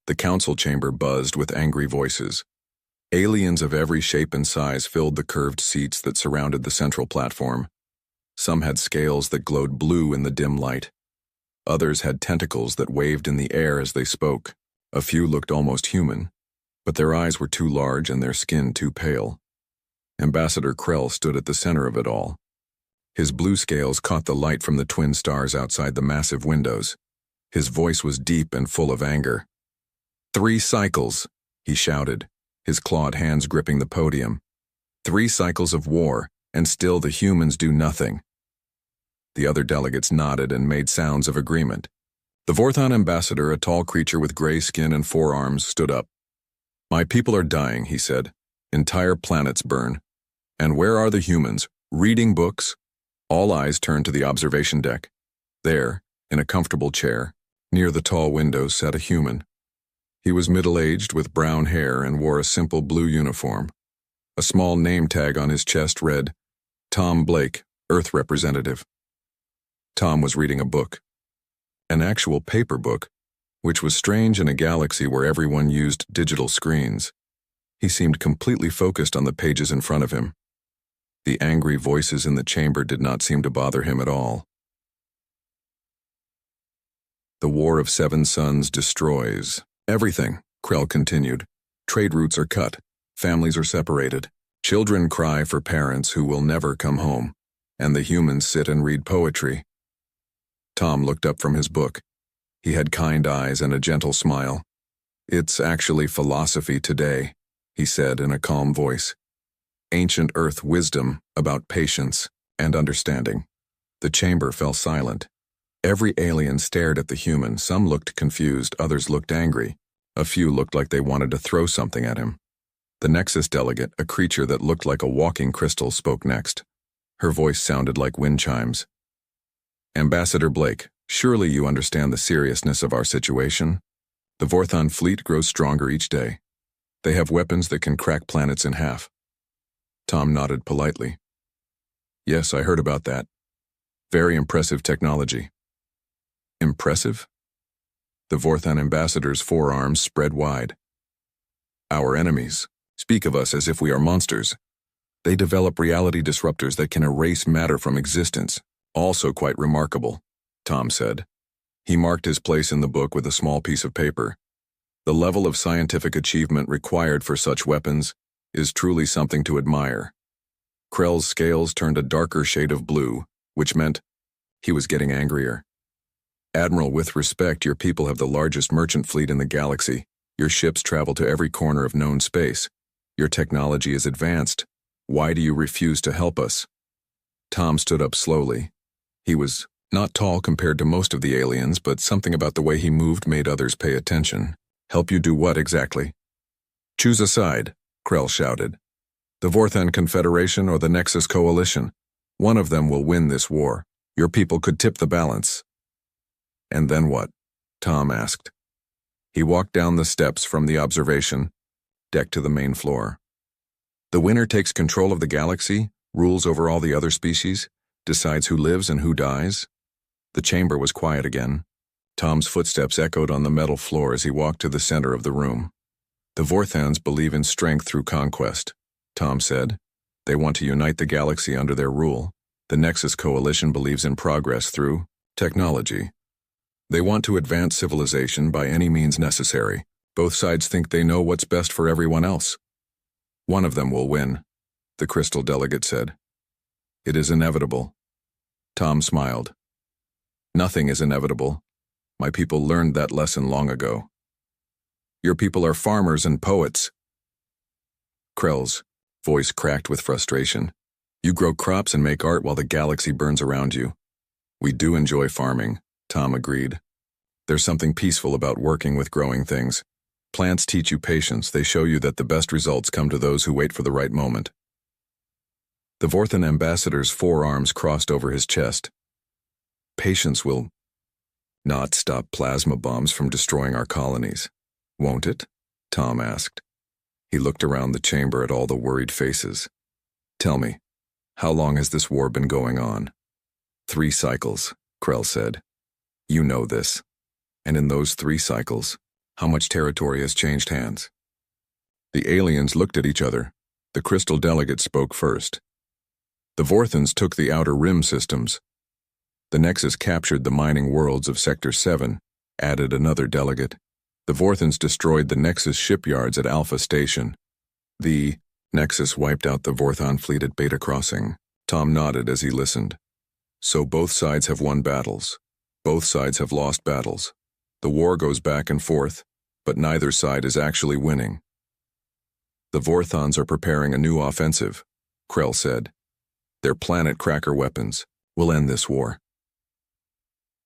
The council chamber buzzed with angry voices. Aliens of every shape and size filled the curved seats that surrounded the central platform. Some had scales that glowed blue in the dim light. Others had tentacles that waved in the air as they spoke. A few looked almost human, but their eyes were too large and their skin too pale. Ambassador Krell stood at the center of it all. His blue scales caught the light from the twin stars outside the massive windows. His voice was deep and full of anger. 3 cycles, he shouted, his clawed hands gripping the podium. 3 cycles of war, and still the humans do nothing. The other delegates nodded and made sounds of agreement. The Vorthon ambassador, a tall creature with gray skin and 4 arms, stood up. "My people are dying," he said. "Entire planets burn. And where are the humans? Reading books?" All eyes turned to the observation deck. There, in a comfortable chair, near the tall windows, sat a human. He was middle-aged with brown hair and wore a simple blue uniform. A small name tag on his chest read, "Tom Blake, Earth Representative." Tom was reading a book. An actual paper book, which was strange in a galaxy where everyone used digital screens. He seemed completely focused on the pages in front of him. The angry voices in the chamber did not seem to bother him at all. "The War of 7 Suns destroys everything," Krell continued. "Trade routes are cut, families are separated, children cry for parents who will never come home, and the humans sit and read poetry." Tom looked up from his book. He had kind eyes and a gentle smile. "It's actually philosophy today," he said in a calm voice. "Ancient Earth wisdom about patience and understanding." The chamber fell silent. Every alien stared at the human. Some looked confused, others looked angry. A few looked like they wanted to throw something at him. The Nexus delegate, a creature that looked like a walking crystal, spoke next. Her voice sounded like wind chimes. "Ambassador Blake, surely you understand the seriousness of our situation? The Vorthon fleet grows stronger each day. They have weapons that can crack planets in half." Tom nodded politely. "Yes, I heard about that. Very impressive technology." "Impressive?" The Vorthon ambassador's forearms spread wide. "Our enemies speak of us as if we are monsters. They develop reality disruptors that can erase matter from existence. Also quite remarkable," Tom said. He marked his place in the book with a small piece of paper. "The level of scientific achievement required for such weapons is truly something to admire." Krell's scales turned a darker shade of blue, which meant he was getting angrier. "Admiral, with respect, your people have the largest merchant fleet in the galaxy. Your ships travel to every corner of known space. Your technology is advanced. Why do you refuse to help us?" Tom stood up slowly. He was not tall compared to most of the aliens, but something about the way he moved made others pay attention. "Help you do what exactly?" "Choose a side," Krell shouted. "The Vorthon Confederation or the Nexus Coalition. One of them will win this war. Your people could tip the balance." "And then what?" Tom asked. He walked down the steps from the observation deck to the main floor. "The winner takes control of the galaxy, rules over all the other species, decides who lives and who dies." The chamber was quiet again. Tom's footsteps echoed on the metal floor as he walked to the center of the room. "The Vorthons believe in strength through conquest," Tom said. "They want to unite the galaxy under their rule. The Nexus Coalition believes in progress through technology. They want to advance civilization by any means necessary. Both sides think they know what's best for everyone else." "One of them will win," the Crystal delegate said. "It is inevitable." Tom smiled. "Nothing is inevitable. My people learned that lesson long ago." "Your people are farmers and poets." Krell's voice cracked with frustration. "You grow crops and make art while the galaxy burns around you." "We do enjoy farming," Tom agreed. "There's something peaceful about working with growing things. Plants teach you patience. They show you that the best results come to those who wait for the right moment." The Vorthon ambassador's forearms crossed over his chest. "Patience will not stop plasma bombs from destroying our colonies, won't it?" Tom asked. He looked around the chamber at all the worried faces. "Tell me, how long has this war been going on?" 3 cycles, Krell said. "You know this. And in those 3 cycles, How much territory has changed hands? The aliens looked at each other. The crystal delegate spoke first. The Vorthans took the outer rim systems. The Nexus captured the mining worlds of Sector 7, added another delegate. The Vorthans destroyed the Nexus shipyards at Alpha Station. The Nexus wiped out the Vorthon fleet at Beta Crossing. Tom nodded as he listened. So both sides have won battles. Both sides have lost battles. The war goes back and forth, but neither side is actually winning. The Vorthons are preparing a new offensive, Krell said. Their planet cracker weapons will end this war.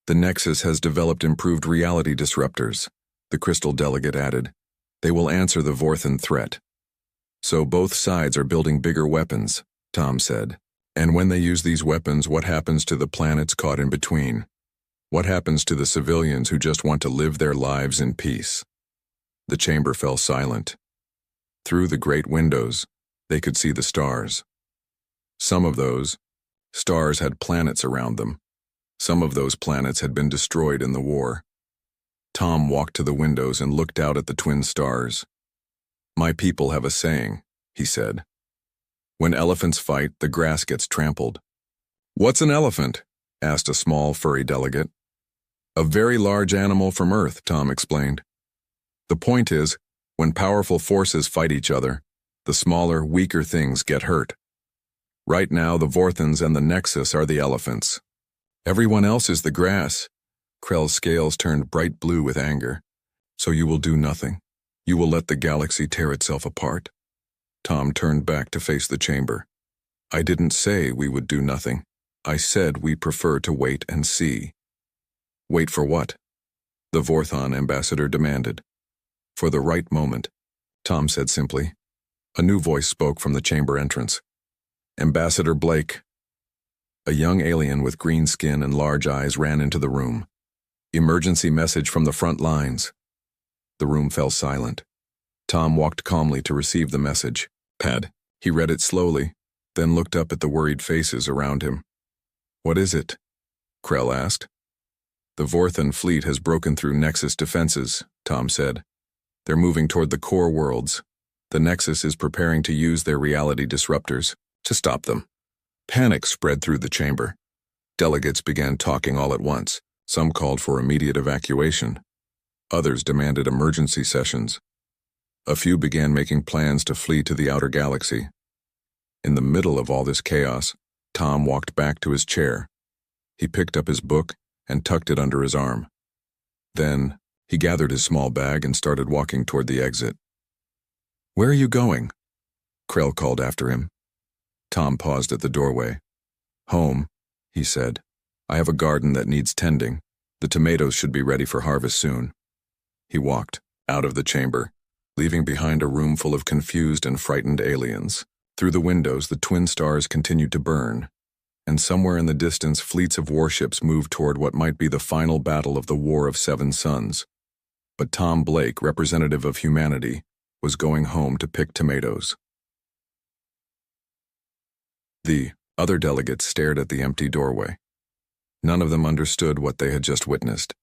The Nexus has developed improved reality disruptors, the crystal delegate added. They will answer the Vorthon threat. So both sides are building bigger weapons, Tom said. And when they use these weapons, what happens to the planets caught in between? What happens to the civilians who just want to live their lives in peace? The chamber fell silent. Through the great windows, they could see the stars. Some of those stars had planets around them. Some of those planets had been destroyed in the war. Tom walked to the windows and looked out at the twin stars. My people have a saying, he said. When elephants fight, the grass gets trampled. What's an elephant? Asked a small, furry delegate. A very large animal from Earth, Tom explained. The point is, when powerful forces fight each other, the smaller, weaker things get hurt. Right now, the Vorthans and the Nexus are the elephants. Everyone else is the grass. Krell's scales turned bright blue with anger. So you will do nothing. You will let the galaxy tear itself apart. Tom turned back to face the chamber. I didn't say we would do nothing. I said we prefer to wait and see. Wait for what? The Vorthon ambassador demanded. For the right moment, Tom said simply. A new voice spoke from the chamber entrance. Ambassador Blake. A young alien with green skin and large eyes ran into the room. Emergency message from the front lines. The room fell silent. Tom walked calmly to receive the message. Pad. He read it slowly, then looked up at the worried faces around him. What is it? Krell asked. The Vorthon fleet has broken through Nexus defenses, Tom said. They're moving toward the core worlds. The Nexus is preparing to use their reality disruptors to stop them. Panic spread through the chamber. Delegates began talking all at once. Some called for immediate evacuation. Others demanded emergency sessions. A few began making plans to flee to the outer galaxy. In the middle of all this chaos, Tom walked back to his chair. He picked up his book and tucked it under his arm. Then, he gathered his small bag and started walking toward the exit. Where are you going? Krell called after him. Tom paused at the doorway. Home, he said. I have a garden that needs tending. The tomatoes should be ready for harvest soon. He walked out of the chamber, leaving behind a room full of confused and frightened aliens. Through the windows, the twin stars continued to burn, and somewhere in the distance, fleets of warships moved toward what might be the final battle of the War of Seven Suns. But Tom Blake, representative of humanity, was going home to pick tomatoes. The other delegates stared at the empty doorway. None of them understood what they had just witnessed.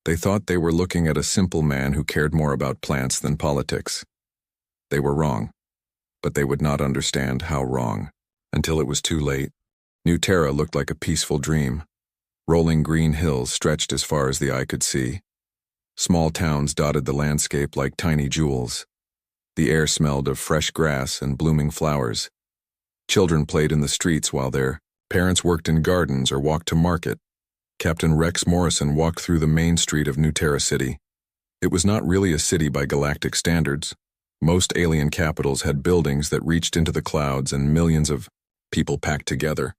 They thought they were looking at a simple man who cared more about plants than politics. They were wrong, but they would not understand how wrong, until it was too late. New Terra looked like a peaceful dream. Rolling green hills stretched as far as the eye could see. Small towns dotted the landscape like tiny jewels. The air smelled of fresh grass and blooming flowers. Children played in the streets while their parents worked in gardens or walked to market. Captain Rex Morrison walked through the main street of New Terra City. It was not really a city by galactic standards. Most alien capitals had buildings that reached into the clouds and millions of people packed together.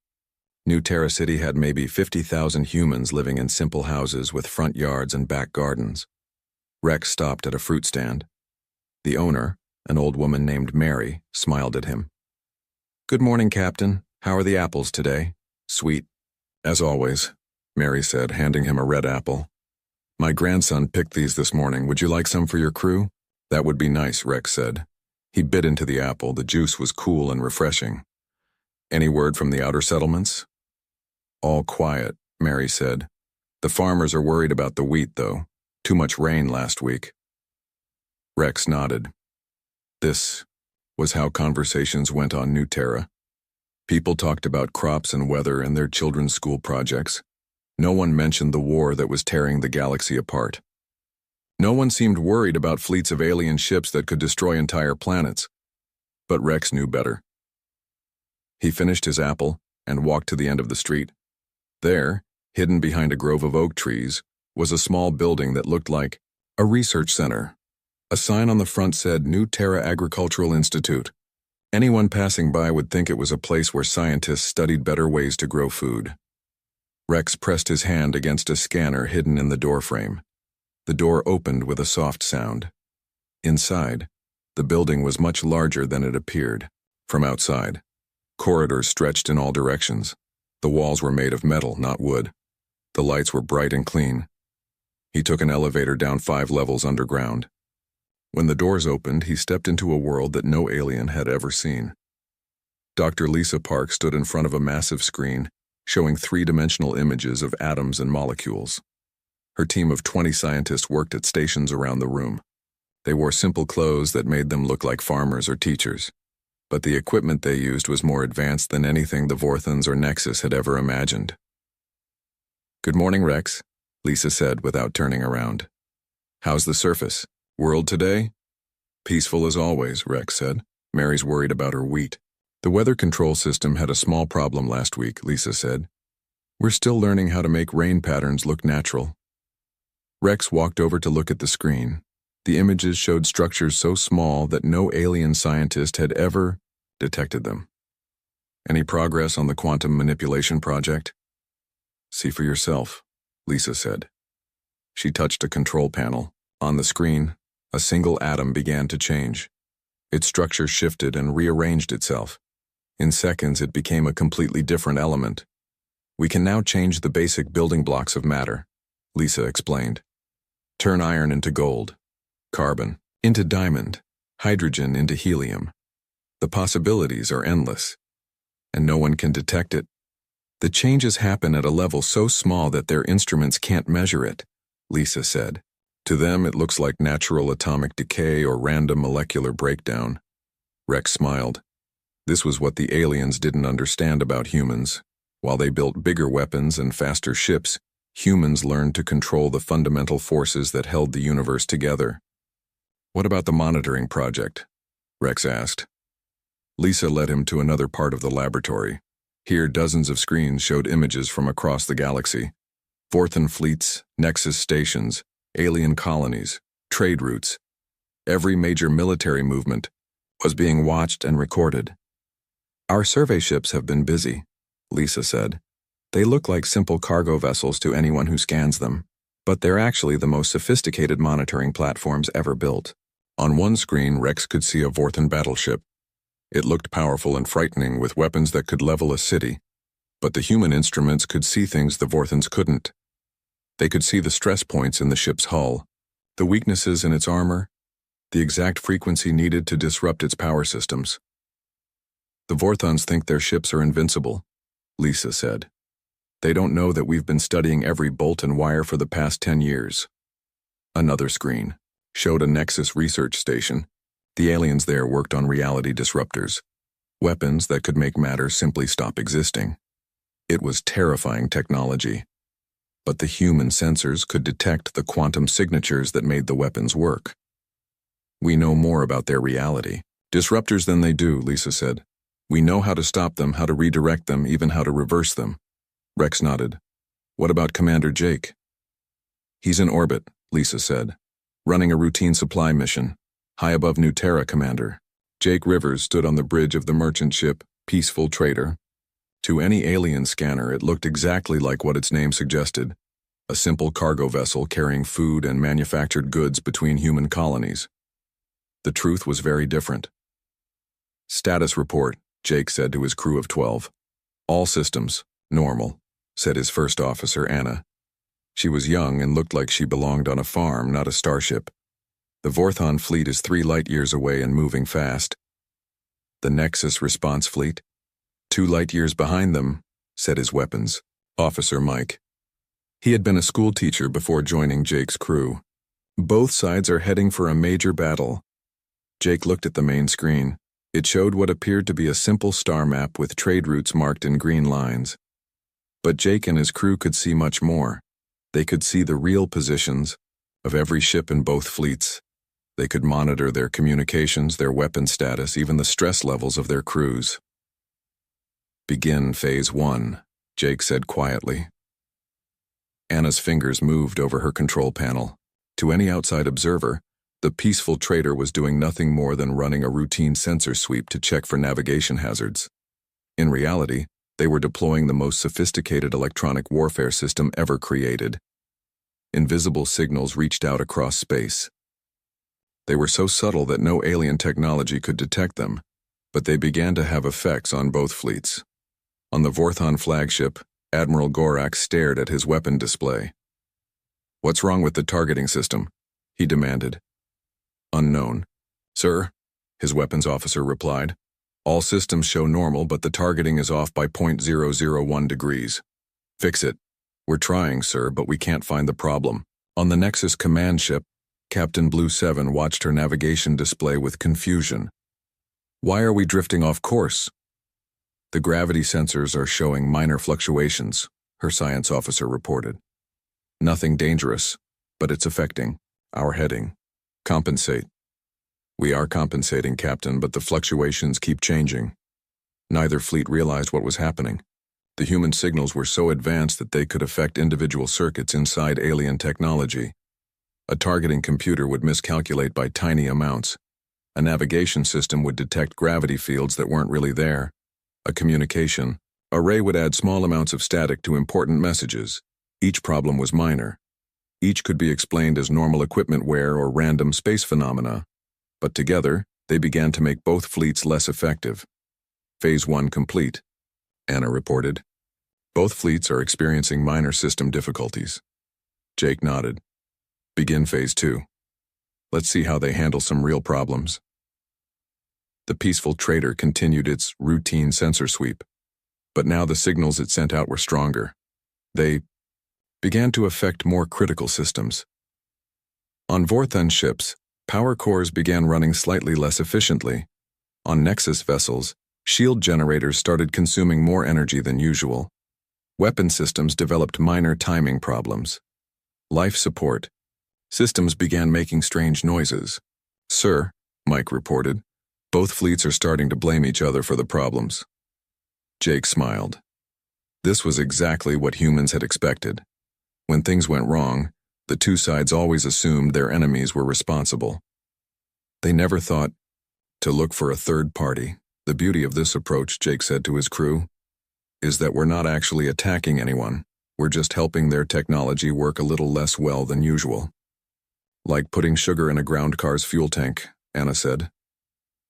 New Terra City had maybe 50,000 humans living in simple houses with front yards and back gardens. Rex stopped at a fruit stand. The owner, an old woman named Mary, smiled at him. Good morning, Captain. How are the apples today? Sweet. As always, Mary said, handing him a red apple. My grandson picked these this morning. Would you like some for your crew? That would be nice, Rex said. He bit into the apple. The juice was cool and refreshing. Any word from the outer settlements? All quiet, Mary said. The farmers are worried about the wheat, though. Too much rain last week. Rex nodded. This was how conversations went on New Terra. People talked about crops and weather and their children's school projects. No one mentioned the war that was tearing the galaxy apart. No one seemed worried about fleets of alien ships that could destroy entire planets. But Rex knew better. He finished his apple and walked to the end of the street. There, hidden behind a grove of oak trees, was a small building that looked like a research center. A sign on the front said New Terra Agricultural Institute. Anyone passing by would think it was a place where scientists studied better ways to grow food. Rex pressed his hand against a scanner hidden in the doorframe. The door opened with a soft sound. Inside, the building was much larger than it appeared. From outside, corridors stretched in all directions. The walls were made of metal, not wood. The lights were bright and clean. He took an elevator down 5 levels underground. When the doors opened, he stepped into a world that no alien had ever seen. Dr. Lisa Park stood in front of a massive screen, showing 3-dimensional images of atoms and molecules. Her team of 20 scientists worked at stations around the room. They wore simple clothes that made them look like farmers or teachers. But the equipment they used was more advanced than anything the Vorthons or Nexus had ever imagined. "Good morning, Rex," Lisa said without turning around. "How's the surface? World today?" "Peaceful as always," Rex said. "Mary's worried about her wheat." "The weather control system had a small problem last week," Lisa said. "We're still learning how to make rain patterns look natural." Rex walked over to look at the screen. The images showed structures so small that no alien scientist had ever detected them. "Any progress on the quantum manipulation project?" "See for yourself," Lisa said. She touched a control panel. On the screen, a single atom began to change. Its structure shifted and rearranged itself. In seconds, it became a completely different element. "We can now change the basic building blocks of matter," Lisa explained. "Turn iron into gold, carbon into diamond, hydrogen into helium. The possibilities are endless, and no one can detect it. The changes happen at a level so small that their instruments can't measure it," Lisa said. "To them, it looks like natural atomic decay or random molecular breakdown." Rex smiled. This was what the aliens didn't understand about humans. While they built bigger weapons and faster ships, humans learned to control the fundamental forces that held the universe together. "What about the monitoring project?" Rex asked. Lisa led him to another part of the laboratory. Here, dozens of screens showed images from across the galaxy. Vorthon fleets, Nexus stations, alien colonies, trade routes. Every major military movement was being watched and recorded. "Our survey ships have been busy," Lisa said. "They look like simple cargo vessels to anyone who scans them, but they're actually the most sophisticated monitoring platforms ever built." On one screen, Rex could see a Vorthon battleship. It looked powerful and frightening with weapons that could level a city, but the human instruments could see things the Vorthons couldn't. They could see the stress points in the ship's hull, the weaknesses in its armor, the exact frequency needed to disrupt its power systems. "The Vorthons think their ships are invincible," Lisa said. "They don't know that we've been studying every bolt and wire for the past 10 years. Another screen showed a Nexus research station. The aliens there worked on reality disruptors, weapons that could make matter simply stop existing. It was terrifying technology. But the human sensors could detect the quantum signatures that made the weapons work. "We know more about their reality disruptors than they do," Lisa said. "We know how to stop them, how to redirect them, even how to reverse them." Rex nodded. "What about Commander Jake?" "He's in orbit," Lisa said, "running a routine supply mission, high above New Terra, Commander." Jake Rivers stood on the bridge of the merchant ship, Peaceful Trader. To any alien scanner, it looked exactly like what its name suggested, a simple cargo vessel carrying food and manufactured goods between human colonies. The truth was very different. "Status report," Jake said to his crew of 12. "All systems, normal," said his first officer, Anna. She was young and looked like she belonged on a farm, not a starship. "The Vorthon fleet is 3 light-years away and moving fast." "The Nexus response fleet?" 2 light-years behind them," said his weapons officer Mike. He had been a school teacher before joining Jake's crew. Both sides are heading for a major battle. Jake looked at the main screen. It showed what appeared to be a simple star map with trade routes marked in green lines. But Jake and his crew could see much more. They could see the real positions of every ship in both fleets. They could monitor their communications, their weapon status, even the stress levels of their crews. "Begin Phase 1, Jake said quietly. Anna's fingers moved over her control panel. To any outside observer, the peaceful trader was doing nothing more than running a routine sensor sweep to check for navigation hazards. In reality, they were deploying the most sophisticated electronic warfare system ever created. Invisible signals reached out across space. They were so subtle that no alien technology could detect them, but they began to have effects on both fleets. On the Vorthon flagship, Admiral Gorak stared at his weapon display. "What's wrong with the targeting system?" he demanded. "Unknown. Sir," his weapons officer replied. "All systems show normal, but the targeting is off by 0.001 degrees. Fix it." "We're trying, sir, but we can't find the problem." On the Nexus command ship, Captain Blue 7 watched her navigation display with confusion. "Why are we drifting off course?" "The gravity sensors are showing minor fluctuations," her science officer reported. "Nothing dangerous, but it's affecting our heading. Compensate." "We are compensating, Captain, but the fluctuations keep changing." Neither fleet realized what was happening. The human signals were so advanced that they could affect individual circuits inside alien technology. A targeting computer would miscalculate by tiny amounts. A navigation system would detect gravity fields that weren't really there. A communication array would add small amounts of static to important messages. Each problem was minor. Each could be explained as normal equipment wear or random space phenomena. But together, they began to make both fleets less effective. "Phase 1 complete," Anna reported. "Both fleets are experiencing minor system difficulties." Jake nodded. "Begin Phase 2. Let's see how they handle some real problems." The peaceful trader continued its routine sensor sweep. But now the signals it sent out were stronger. They began to affect more critical systems. On Vorthon ships, power cores began running slightly less efficiently. On Nexus vessels, shield generators started consuming more energy than usual. Weapon systems developed minor timing problems. Life support systems began making strange noises. "Sir," Mike reported, "both fleets are starting to blame each other for the problems." Jake smiled. This was exactly what humans had expected. When things went wrong, the two sides always assumed their enemies were responsible. They never thought to look for a third party. "The beauty of this approach," Jake said to his crew, "is that we're not actually attacking anyone. We're just helping their technology work a little less well than usual." "Like putting sugar in a ground car's fuel tank," Anna said.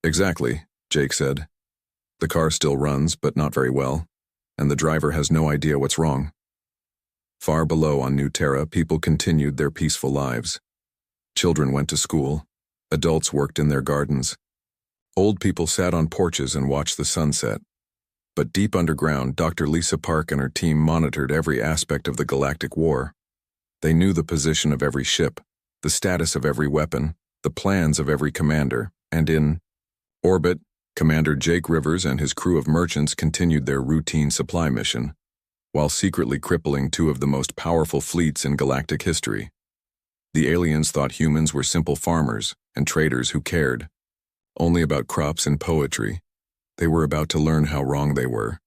"Exactly," Jake said. "The car still runs, but not very well, and the driver has no idea what's wrong." Far below on New Terra, people continued their peaceful lives. Children went to school. Adults worked in their gardens. Old people sat on porches and watched the sunset. But deep underground, Dr. Lisa Park and her team monitored every aspect of the galactic war. They knew the position of every ship, the status of every weapon, the plans of every commander, and in orbit, Commander Jake Rivers and his crew of merchants continued their routine supply mission, while secretly crippling two of the most powerful fleets in galactic history. The aliens thought humans were simple farmers and traders who cared only about crops and poetry. They were about to learn how wrong they were.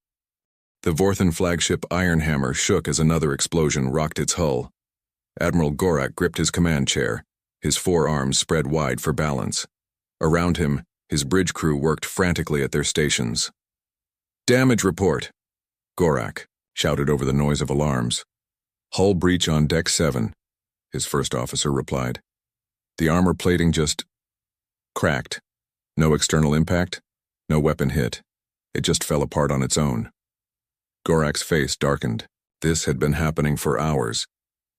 The Vorthon flagship Ironhammer shook as another explosion rocked its hull. Admiral Gorak gripped his command chair, his forearms spread wide for balance. Around him, his bridge crew worked frantically at their stations. "Damage report," Gorak shouted over the noise of alarms. "Hull breach on Deck 7, his first officer replied. "The armor plating just cracked. No external impact, no weapon hit. It just fell apart on its own." Gorak's face darkened. This had been happening for hours.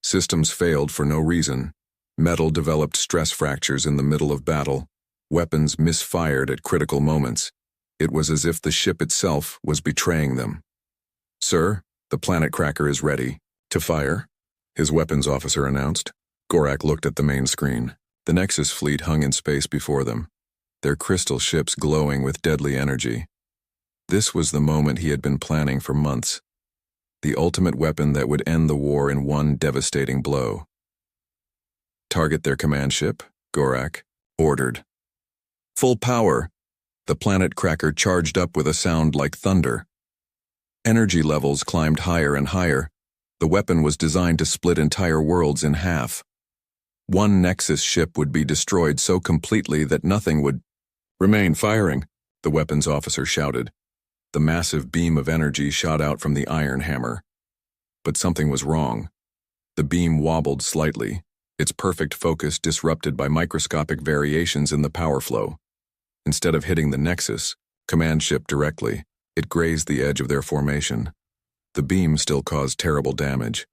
Systems failed for no reason. Metal developed stress fractures in the middle of battle. Weapons misfired at critical moments. It was as if the ship itself was betraying them. "Sir, the planet cracker is ready to fire," his weapons officer announced. Gorak looked at the main screen. The Nexus fleet hung in space before them, their crystal ships glowing with deadly energy. This was the moment he had been planning for months. The ultimate weapon that would end the war in one devastating blow. Target their command ship, Gorak ordered. Full power. The planet cracker charged up with a sound like thunder. Energy levels climbed higher and higher. The weapon was designed to split entire worlds in half. One Nexus ship would be destroyed so completely that nothing would remain. Firing, the weapons officer shouted. The massive beam of energy shot out from the iron hammer. But something was wrong. The beam wobbled slightly, its perfect focus disrupted by microscopic variations in the power flow. Instead of hitting the Nexus command ship directly, it grazed the edge of their formation. The beam still caused terrible damage.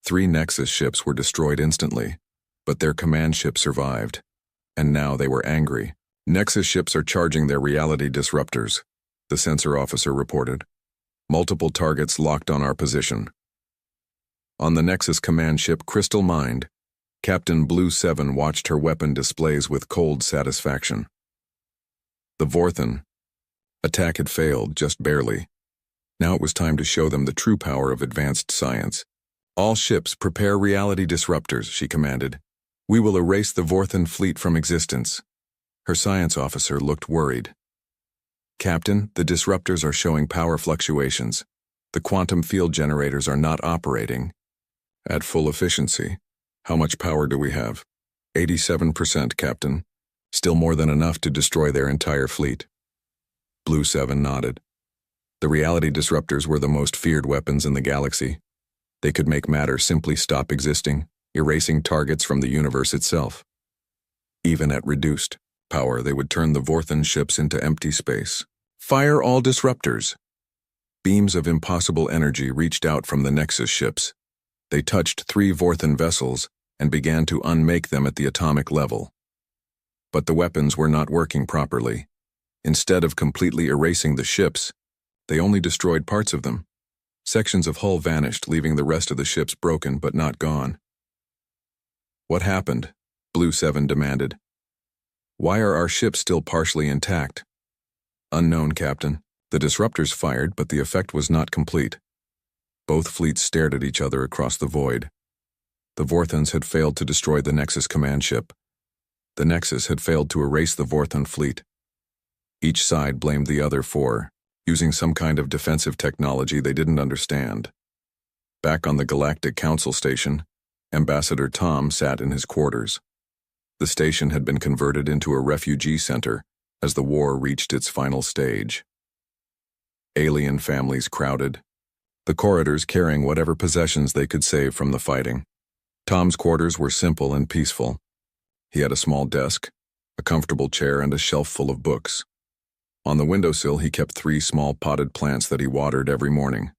3 Nexus ships were destroyed instantly, but their command ship survived. And now they were angry. Nexus ships are charging their reality disruptors, the sensor officer reported. Multiple targets locked on our position. On the Nexus command ship Crystal Mind, Captain Blue 7 watched her weapon displays with cold satisfaction. The Vorthan attack had failed, just barely. Now it was time to show them the true power of advanced science. All ships prepare reality disruptors, she commanded. We will erase the Vorthan fleet from existence. Her science officer looked worried. Captain, the disruptors are showing power fluctuations. The quantum field generators are not operating at full efficiency. How much power do we have? 87%, Captain. Still more than enough to destroy their entire fleet. Blue 7 nodded. The reality disruptors were the most feared weapons in the galaxy. They could make matter simply stop existing, erasing targets from the universe itself. Even at reduced power, they would turn the Vorthan ships into empty space. Fire all disruptors. Beams of impossible energy reached out from the Nexus ships. They touched 3 Vorthan vessels and began to unmake them at the atomic level. But the weapons were not working properly. Instead of completely erasing the ships, they only destroyed parts of them. Sections of hull vanished, leaving the rest of the ships broken but not gone. What happened? Blue 7 demanded. Why are our ships still partially intact? Unknown, Captain. The disruptors fired, but the effect was not complete. Both fleets stared at each other across the void. The Vorthans had failed to destroy the Nexus command ship. The Nexus had failed to erase the Vorthan fleet. Each side blamed the other for using some kind of defensive technology they didn't understand. Back on the Galactic Council station, Ambassador Tom sat in his quarters. The station had been converted into a refugee center as the war reached its final stage. Alien families crowded, the corridors carrying whatever possessions they could save from the fighting. Tom's quarters were simple and peaceful. He had a small desk, a comfortable chair, and a shelf full of books. On the windowsill, he kept 3 small potted plants that he watered every morning.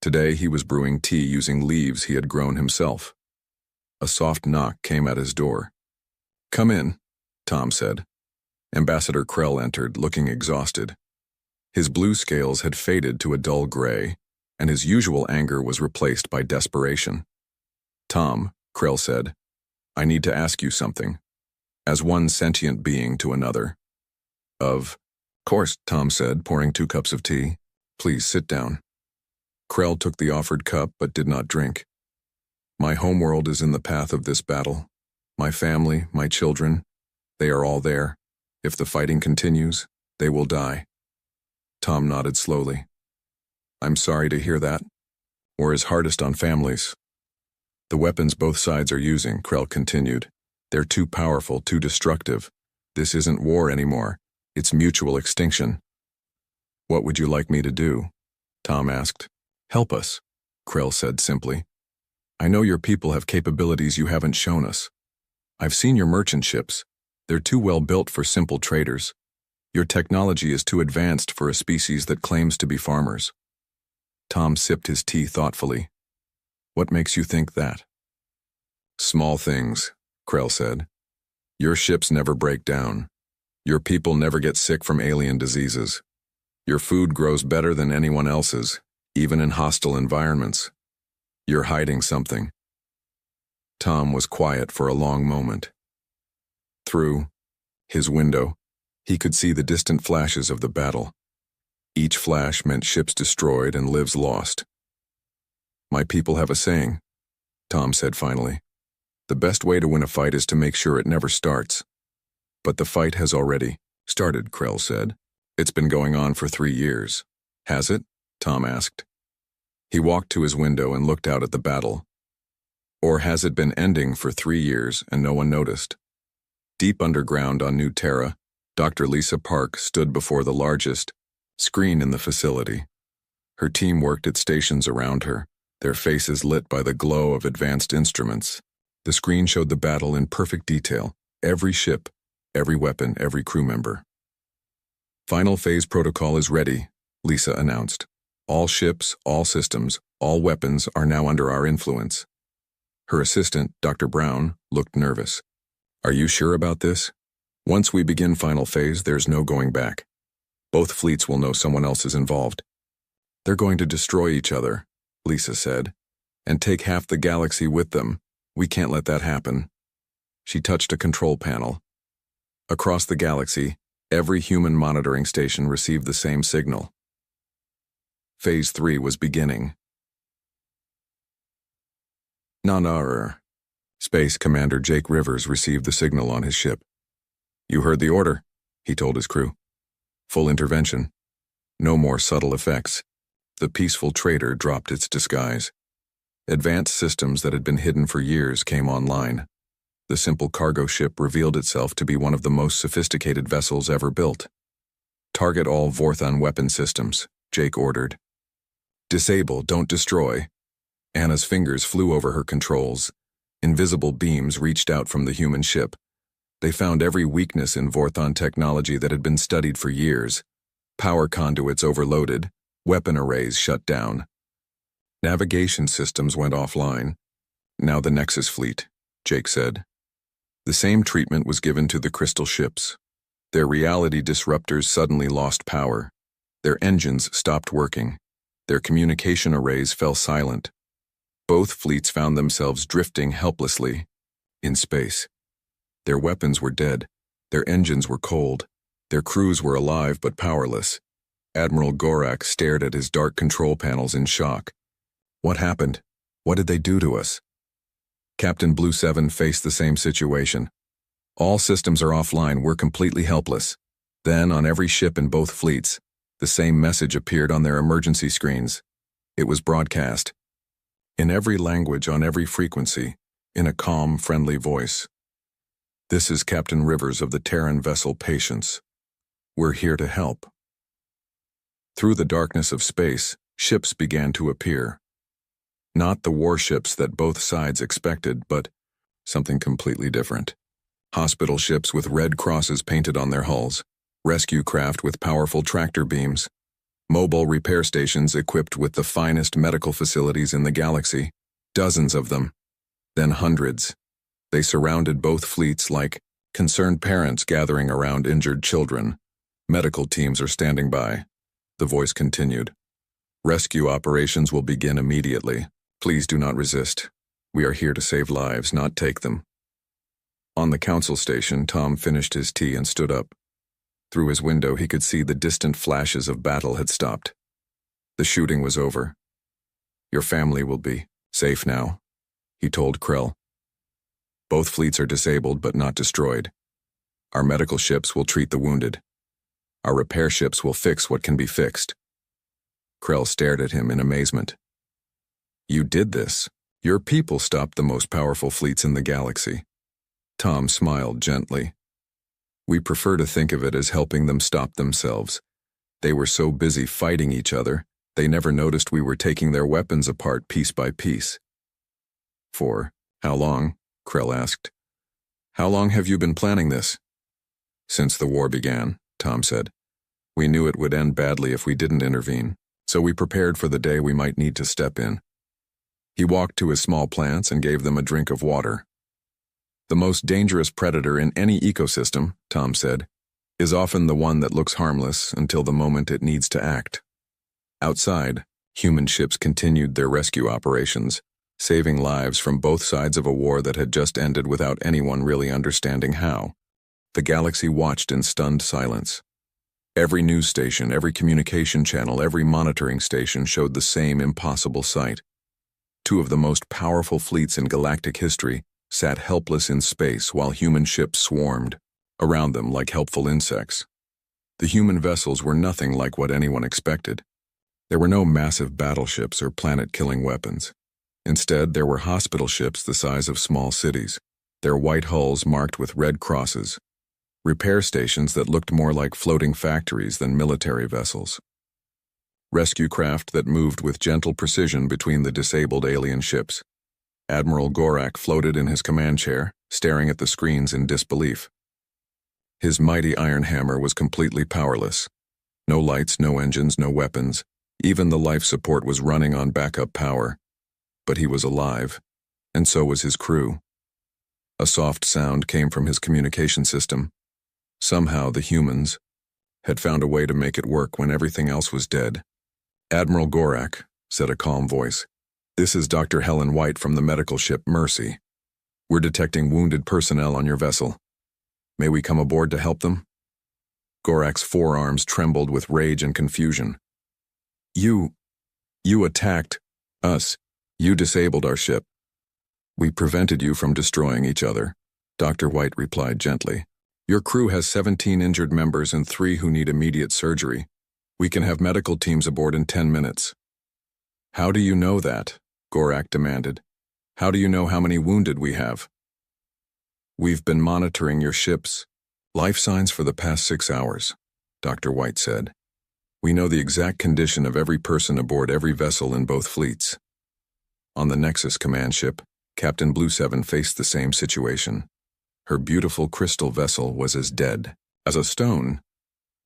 Today, he was brewing tea using leaves he had grown himself. A soft knock came at his door. "Come in," Tom said. Ambassador Krell entered, looking exhausted. His blue scales had faded to a dull gray, and his usual anger was replaced by desperation. "Tom," Krell said, "I need to ask you something. As one sentient being to another." "Of course," Tom said, pouring 2 cups of tea. "Please sit down." Krell took the offered cup but did not drink. "My homeworld is in the path of this battle. My family, my children, they are all there. If the fighting continues, they will die." Tom nodded slowly. "I'm sorry to hear that. War is hardest on families." "The weapons both sides are using," Krell continued. "They're too powerful, too destructive. This isn't war anymore. It's mutual extinction." "What would you like me to do?" Tom asked. "Help us," Krell said simply. "I know your people have capabilities you haven't shown us. I've seen your merchant ships. They're too well built for simple traders. Your technology is too advanced for a species that claims to be farmers." Tom sipped his tea thoughtfully. "What makes you think that?" "Small things," Krell said. "Your ships never break down. Your people never get sick from alien diseases. Your food grows better than anyone else's, even in hostile environments. You're hiding something." Tom was quiet for a long moment. Through his window, he could see the distant flashes of the battle. Each flash meant ships destroyed and lives lost. "My people have a saying," Tom said finally. "The best way to win a fight is to make sure it never starts." "But the fight has already started," Krell said. "It's been going on for 3 years. Has it?" Tom asked. He walked to his window and looked out at the battle. Or has it been ending for 3 years and no one noticed? Deep underground on New Terra, Dr. Lisa Park stood before the largest screen in the facility. Her team worked at stations around her, their faces lit by the glow of advanced instruments. The screen showed the battle in perfect detail, every ship, every weapon, every crew member. "Final phase protocol is ready," Lisa announced. "All ships, all systems, all weapons are now under our influence." Her assistant, Dr. Brown, looked nervous. "Are you sure about this? Once we begin final phase, there's no going back. Both fleets will know someone else is involved." "They're going to destroy each other," Lisa said, "and take half the galaxy with them. We can't let that happen." She touched a control panel. Across the galaxy, every human monitoring station received the same signal. Phase 3 was beginning. Nanar. Space Commander Jake Rivers received the signal on his ship. "You heard the order," he told his crew. "Full intervention. No more subtle effects." The peaceful trader dropped its disguise. Advanced systems that had been hidden for years came online. The simple cargo ship revealed itself to be one of the most sophisticated vessels ever built. "Target all Vorthon weapon systems," Jake ordered. "Disable, don't destroy." Anna's fingers flew over her controls. Invisible beams reached out from the human ship. They found every weakness in Vorthon technology that had been studied for years. Power conduits overloaded, weapon arrays shut down. Navigation systems went offline. "Now the Nexus fleet," Jake said. The same treatment was given to the crystal ships. Their reality disruptors suddenly lost power. Their engines stopped working. Their communication arrays fell silent. Both fleets found themselves drifting helplessly in space. Their weapons were dead. Their engines were cold. Their crews were alive but powerless. Admiral Gorak stared at his dark control panels in shock. "What happened? What did they do to us?" Captain Blue 7 faced the same situation. "All systems are offline. We're completely helpless." Then, on every ship in both fleets, the same message appeared on their emergency screens. It was broadcast. In every language, on every frequency, in a calm, friendly voice. "This is Captain Rivers of the Terran vessel Patience. We're here to help." Through the darkness of space, ships began to appear. Not the warships that both sides expected, but something completely different. Hospital ships with red crosses painted on their hulls, rescue craft with powerful tractor beams, mobile repair stations equipped with the finest medical facilities in the galaxy, dozens of them, then hundreds. They surrounded both fleets like concerned parents gathering around injured children. "Medical teams are standing by," the voice continued. "Rescue operations will begin immediately. Please do not resist. We are here to save lives, not take them." On the council station, Tom finished his tea and stood up. Through his window, he could see the distant flashes of battle had stopped. The shooting was over. "Your family will be safe now," he told Krell. "Both fleets are disabled but not destroyed. Our medical ships will treat the wounded. Our repair ships will fix what can be fixed." Krell stared at him in amazement. "You did this. Your people stopped the most powerful fleets in the galaxy." Tom smiled gently. "We prefer to think of it as helping them stop themselves. They were so busy fighting each other, they never noticed we were taking their weapons apart piece by piece." "For how long?" Krell asked. "How long have you been planning this?" "Since the war began," Tom said. "We knew it would end badly if we didn't intervene, so we prepared for the day we might need to step in." He walked to his small plants and gave them a drink of water. "The most dangerous predator in any ecosystem," Tom said, "is often the one that looks harmless until the moment it needs to act." Outside, human ships continued their rescue operations, saving lives from both sides of a war that had just ended without anyone really understanding how. The galaxy watched in stunned silence. Every news station, every communication channel, every monitoring station showed the same impossible sight. Two of the most powerful fleets in galactic history sat helpless in space while human ships swarmed around them like helpful insects. The human vessels were nothing like what anyone expected. There were no massive battleships or planet-killing weapons. Instead, there were hospital ships the size of small cities, their white hulls marked with red crosses, repair stations that looked more like floating factories than military vessels, rescue craft that moved with gentle precision between the disabled alien ships. Admiral Gorak floated in his command chair, staring at the screens in disbelief. His mighty iron hammer was completely powerless. No lights, no engines, no weapons. Even the life support was running on backup power. But he was alive, and so was his crew. A soft sound came from his communication system. Somehow the humans had found a way to make it work when everything else was dead. "Admiral Gorak," said a calm voice. "This is Dr. Helen White from the medical ship Mercy. We're detecting wounded personnel on your vessel. May we come aboard to help them?" Gorak's forearms trembled with rage and confusion. You attacked us. You disabled our ship." "We prevented you from destroying each other," Dr. White replied gently. "Your crew has 17 injured members and 3 who need immediate surgery. We can have medical teams aboard in 10 minutes. "How do you know that?" Gorak demanded. "How do you know how many wounded we have?" "We've been monitoring your ship's life signs for the past 6 hours, Dr. White said. "We know the exact condition of every person aboard every vessel in both fleets." On the Nexus command ship, Captain Blue 7 faced the same situation. Her beautiful crystal vessel was as dead as a stone,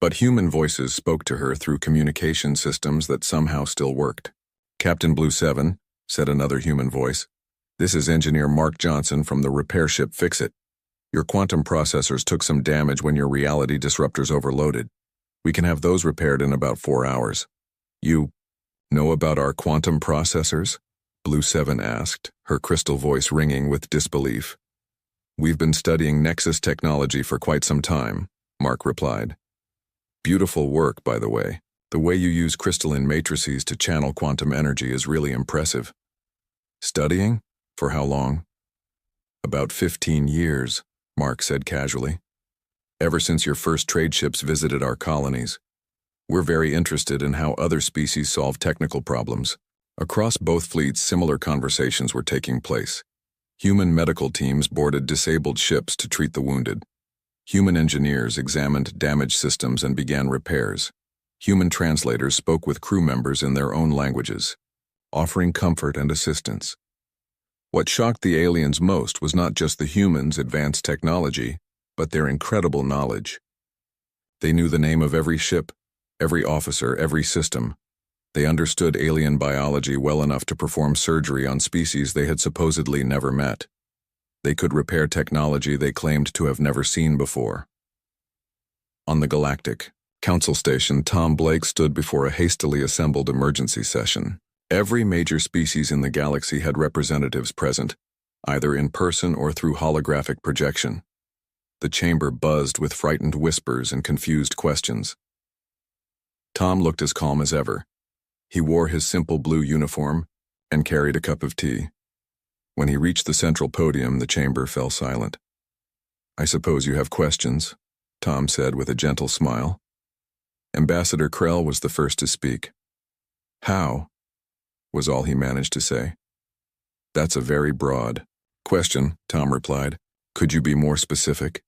but human voices spoke to her through communication systems that somehow still worked. "Captain Blue 7, said another human voice. "This is Engineer Mark Johnson from the repair ship Fix-It. Your quantum processors took some damage when your reality disruptors overloaded. We can have those repaired in about 4 hours. You know about our quantum processors?" Blue 7 asked, her crystal voice ringing with disbelief. "We've been studying Nexus technology for quite some time," Mark replied. "Beautiful work, by the way. The way you use crystalline matrices to channel quantum energy is really impressive." "Studying? For how long?" "About 15 years, Mark said casually. "Ever since your first trade ships visited our colonies. We're very interested in how other species solve technical problems." Across both fleets, similar conversations were taking place. Human medical teams boarded disabled ships to treat the wounded. Human engineers examined damaged systems and began repairs. Human translators spoke with crew members in their own languages, offering comfort and assistance. What shocked the aliens most was not just the humans' advanced technology, but their incredible knowledge. They knew the name of every ship, every officer, every system. They understood alien biology well enough to perform surgery on species they had supposedly never met. They could repair technology they claimed to have never seen before. On the Galactic Council Station, Tom Blake stood before a hastily assembled emergency session. Every major species in the galaxy had representatives present, either in person or through holographic projection. The chamber buzzed with frightened whispers and confused questions. Tom looked as calm as ever. He wore his simple blue uniform and carried a cup of tea. When he reached the central podium, the chamber fell silent. "I suppose you have questions," Tom said with a gentle smile. Ambassador Krell was the first to speak. "How?" was all he managed to say. "That's a very broad question," Tom replied. "Could you be more specific?"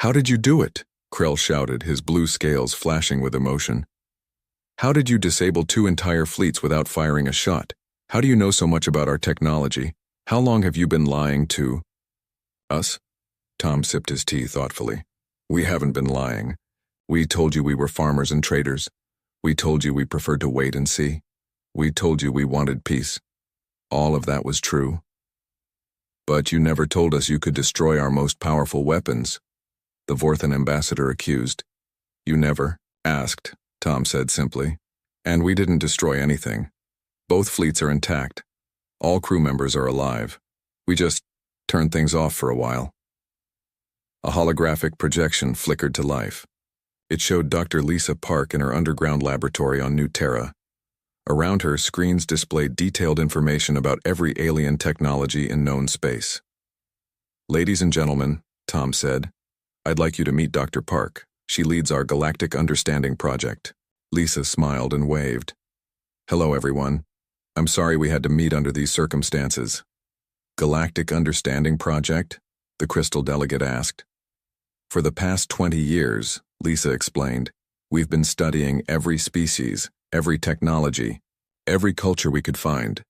"How did you do it?" Krell shouted, his blue scales flashing with emotion. "How did you disable 2 entire fleets without firing a shot? How do you know so much about our technology? How long have you been lying to us?" Tom sipped his tea thoughtfully. "We haven't been lying. We told you we were farmers and traders. We told you we preferred to wait and see. We told you we wanted peace. All of that was true. But you never told us you could destroy our most powerful weapons," the Vorthan ambassador accused. "You never asked," Tom said simply. "And we didn't destroy anything. Both fleets are intact. All crew members are alive. We just turned things off for a while. A holographic projection flickered to life. It showed Dr. Lisa Park in her underground laboratory on New Terra. Around her, screens displayed detailed information about every alien technology in known space. "Ladies and gentlemen," Tom said, "I'd like you to meet Dr. Park. She leads our Galactic Understanding Project." Lisa smiled and waved. "Hello, everyone. I'm sorry we had to meet under these circumstances." "Galactic Understanding Project?" the Crystal delegate asked. "For the past 20 years, Lisa explained, we've been studying every species, every technology, every culture we could find.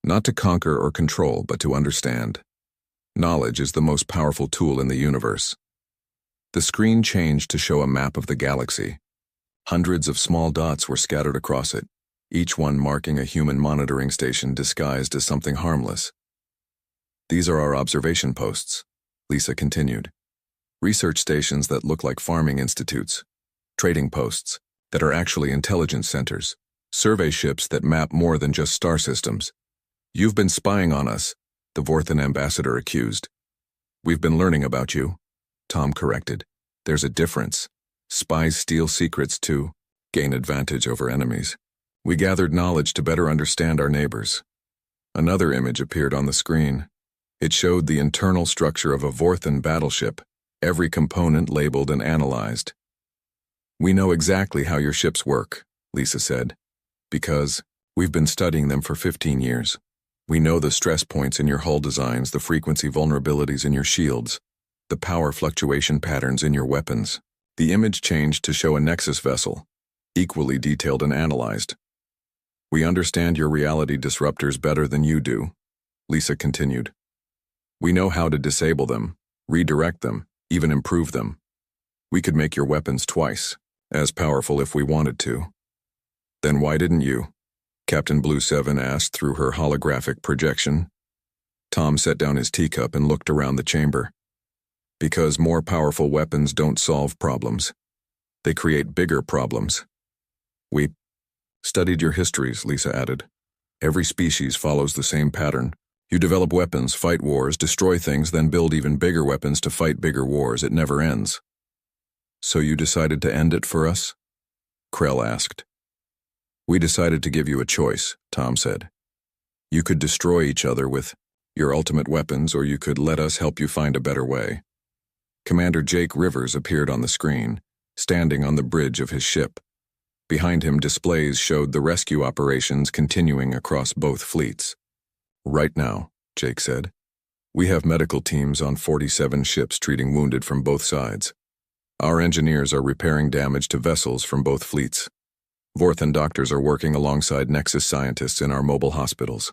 Not to conquer or control, but to understand. Knowledge is the most powerful tool in the universe." The screen changed to show a map of the galaxy. Hundreds of small dots were scattered across it, each one marking a human monitoring station disguised as something harmless. "These are our observation posts," Lisa continued. "Research stations that look like farming institutes, trading posts that are actually intelligence centers, survey ships that map more than just star systems. You've been spying on us," the Vorthan ambassador accused. "We've been learning about you," Tom corrected. "There's a difference. Spies steal secrets to gain advantage over enemies. We gathered knowledge to better understand our neighbors." Another image appeared on the screen. It showed the internal structure of a Vorthan battleship, every component labeled and analyzed. "We know exactly how your ships work," Lisa said, "because we've been studying them for 15 years. We know the stress points in your hull designs, the frequency vulnerabilities in your shields, the power fluctuation patterns in your weapons." The image changed to show a Nexus vessel, equally detailed and analyzed. "We understand your reality disruptors better than you do," Lisa continued. "We know how to disable them, redirect them, even improve them. We could make your weapons twice as powerful if we wanted to." "Then why didn't you?" Captain Blue 7 asked through her holographic projection. Tom set down his teacup and looked around the chamber. "Because more powerful weapons don't solve problems. They create bigger problems." "We studied your histories," Lisa added. "Every species follows the same pattern. You develop weapons, fight wars, destroy things, then build even bigger weapons to fight bigger wars. It never ends." "So you decided to end it for us?" Krell asked. "We decided to give you a choice," Tom said. "You could destroy each other with your ultimate weapons, or you could let us help you find a better way." Commander Jake Rivers appeared on the screen, standing on the bridge of his ship. Behind him, displays showed the rescue operations continuing across both fleets. "Right now," Jake said, "we have medical teams on 47 ships treating wounded from both sides. Our engineers are repairing damage to vessels from both fleets. Vorthan doctors are working alongside Nexus scientists in our mobile hospitals.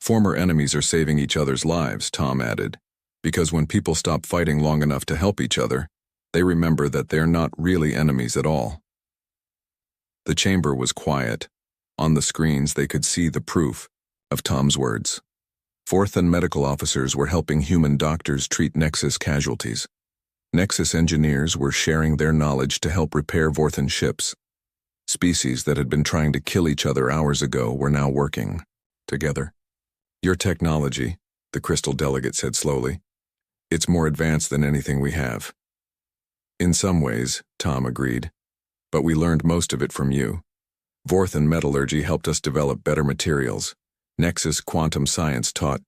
Former enemies are saving each other's lives," Tom added, "because when people stop fighting long enough to help each other, they remember that they're not really enemies at all." The chamber was quiet. On the screens, they could see the proof of Tom's words. Vorthan medical officers were helping human doctors treat Nexus casualties. Nexus engineers were sharing their knowledge to help repair Vorthan ships. Species that had been trying to kill each other hours ago were now working together. "Your technology," the Crystal delegate said slowly, "it's more advanced than anything we have." "In some ways," Tom agreed, "but we learned most of it from you. Vorthan metallurgy helped us develop better materials. Nexus quantum science taught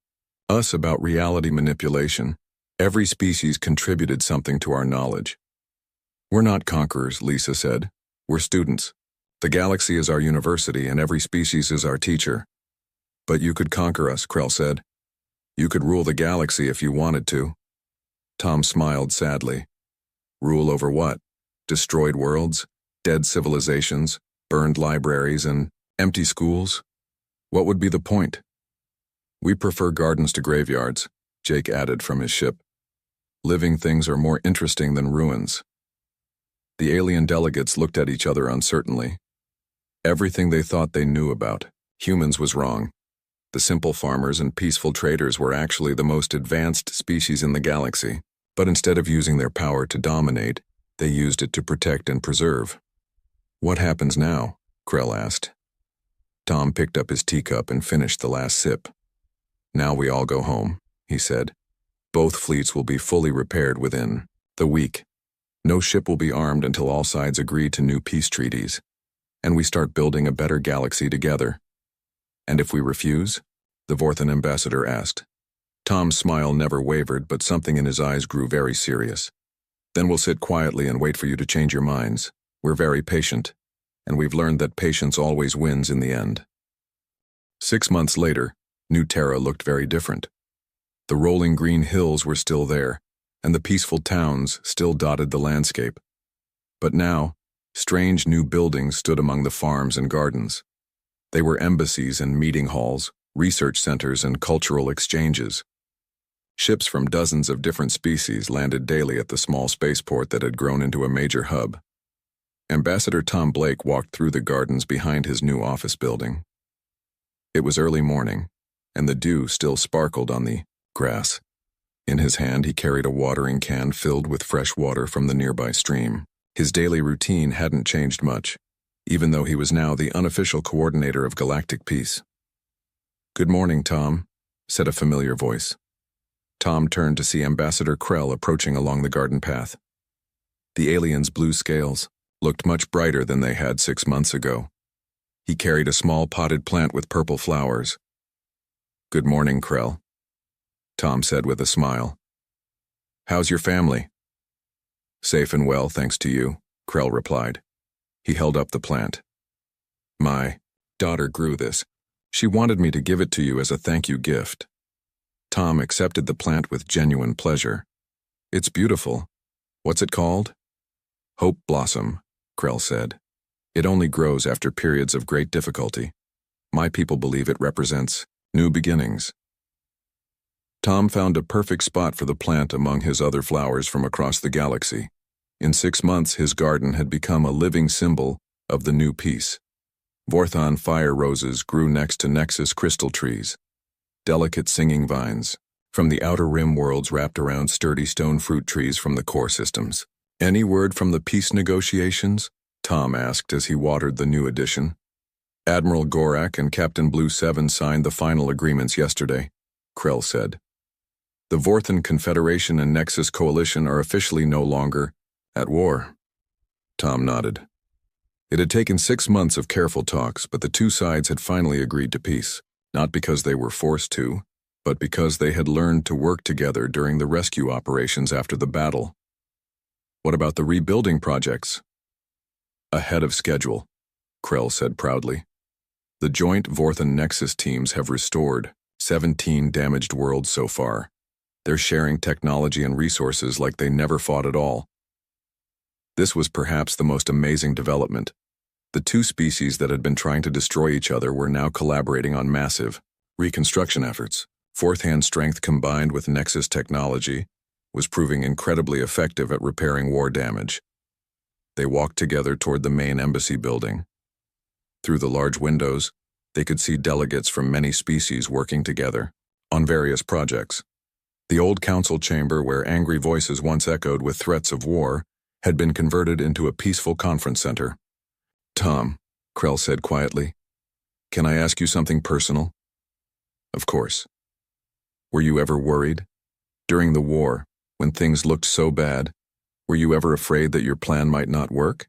us about reality manipulation. Every species contributed something to our knowledge." "We're not conquerors," Lisa said. "We're students. The galaxy is our university, and every species is our teacher." "But you could conquer us," Krell said. "You could rule the galaxy if you wanted to." Tom smiled sadly. "Rule over what? Destroyed worlds? Dead civilizations? Burned libraries and empty schools? What would be the point?" "We prefer gardens to graveyards," Jake added from his ship. "Living things are more interesting than ruins." The alien delegates looked at each other uncertainly. Everything they thought they knew about humans was wrong. The simple farmers and peaceful traders were actually the most advanced species in the galaxy, but instead of using their power to dominate, they used it to protect and preserve. "What happens now?" Krell asked. Tom picked up his teacup and finished the last sip. Now we all go home, he said. Both fleets will be fully repaired within the week. No ship will be armed until all sides agree to new peace treaties, and we start building a better galaxy together. And if we refuse? The Vorthan ambassador asked. Tom's smile never wavered, but something in his eyes grew very serious. Then we'll sit quietly and wait for you to change your minds. We're very patient, and we've learned that patience always wins in the end. 6 months later, New Terra looked very different. The rolling green hills were still there, and the peaceful towns still dotted the landscape. But now, strange new buildings stood among the farms and gardens. They were embassies and meeting halls, research centers and cultural exchanges. Ships from dozens of different species landed daily at the small spaceport that had grown into a major hub. Ambassador Tom Blake walked through the gardens behind his new office building. It was early morning, and the dew still sparkled on the grass. In his hand, he carried a watering can filled with fresh water from the nearby stream. His daily routine hadn't changed much, even though he was now the unofficial coordinator of galactic peace. "Good morning, Tom," said a familiar voice. Tom turned to see Ambassador Krell approaching along the garden path. The alien's blue scales looked much brighter than they had 6 months ago. He carried a small potted plant with purple flowers. "Good morning, Krell," Tom said with a smile. "How's your family?" "Safe and well, thanks to you," Krell replied. He held up the plant. "My daughter grew this. She wanted me to give it to you as a thank you gift." Tom accepted the plant with genuine pleasure. "It's beautiful. What's it called?" "Hope Blossom," Krell said. "It only grows after periods of great difficulty. My people believe it represents new beginnings." Tom found a perfect spot for the plant among his other flowers from across the galaxy. In 6 months, his garden had become a living symbol of the new peace. Vorthon fire roses grew next to Nexus crystal trees, delicate singing vines from the outer rim worlds wrapped around sturdy stone fruit trees from the core systems. "Any word from the peace negotiations?" Tom asked as he watered the new addition. "Admiral Gorak and Captain Blue 7 signed the final agreements yesterday," Krell said. "The Vorthan Confederation and Nexus Coalition are officially no longer at war." Tom nodded. It had taken 6 months of careful talks, but the two sides had finally agreed to peace, not because they were forced to, but because they had learned to work together during the rescue operations after the battle. "What about the rebuilding projects?" "Ahead of schedule," Krell said proudly. "The joint Vorthan Nexus teams have restored 17 damaged worlds so far. They're sharing technology and resources like they never fought at all." This was perhaps the most amazing development. The two species that had been trying to destroy each other were now collaborating on massive reconstruction efforts. Fourth-hand strength combined with Nexus technology was proving incredibly effective at repairing war damage. They walked together toward the main embassy building. Through the large windows, they could see delegates from many species working together on various projects. The old council chamber where angry voices once echoed with threats of war had been converted into a peaceful conference center. "Tom," Krell said quietly, "can I ask you something personal?" "Of course." "Were you ever worried? During the war, when things looked so bad, were you ever afraid that your plan might not work?"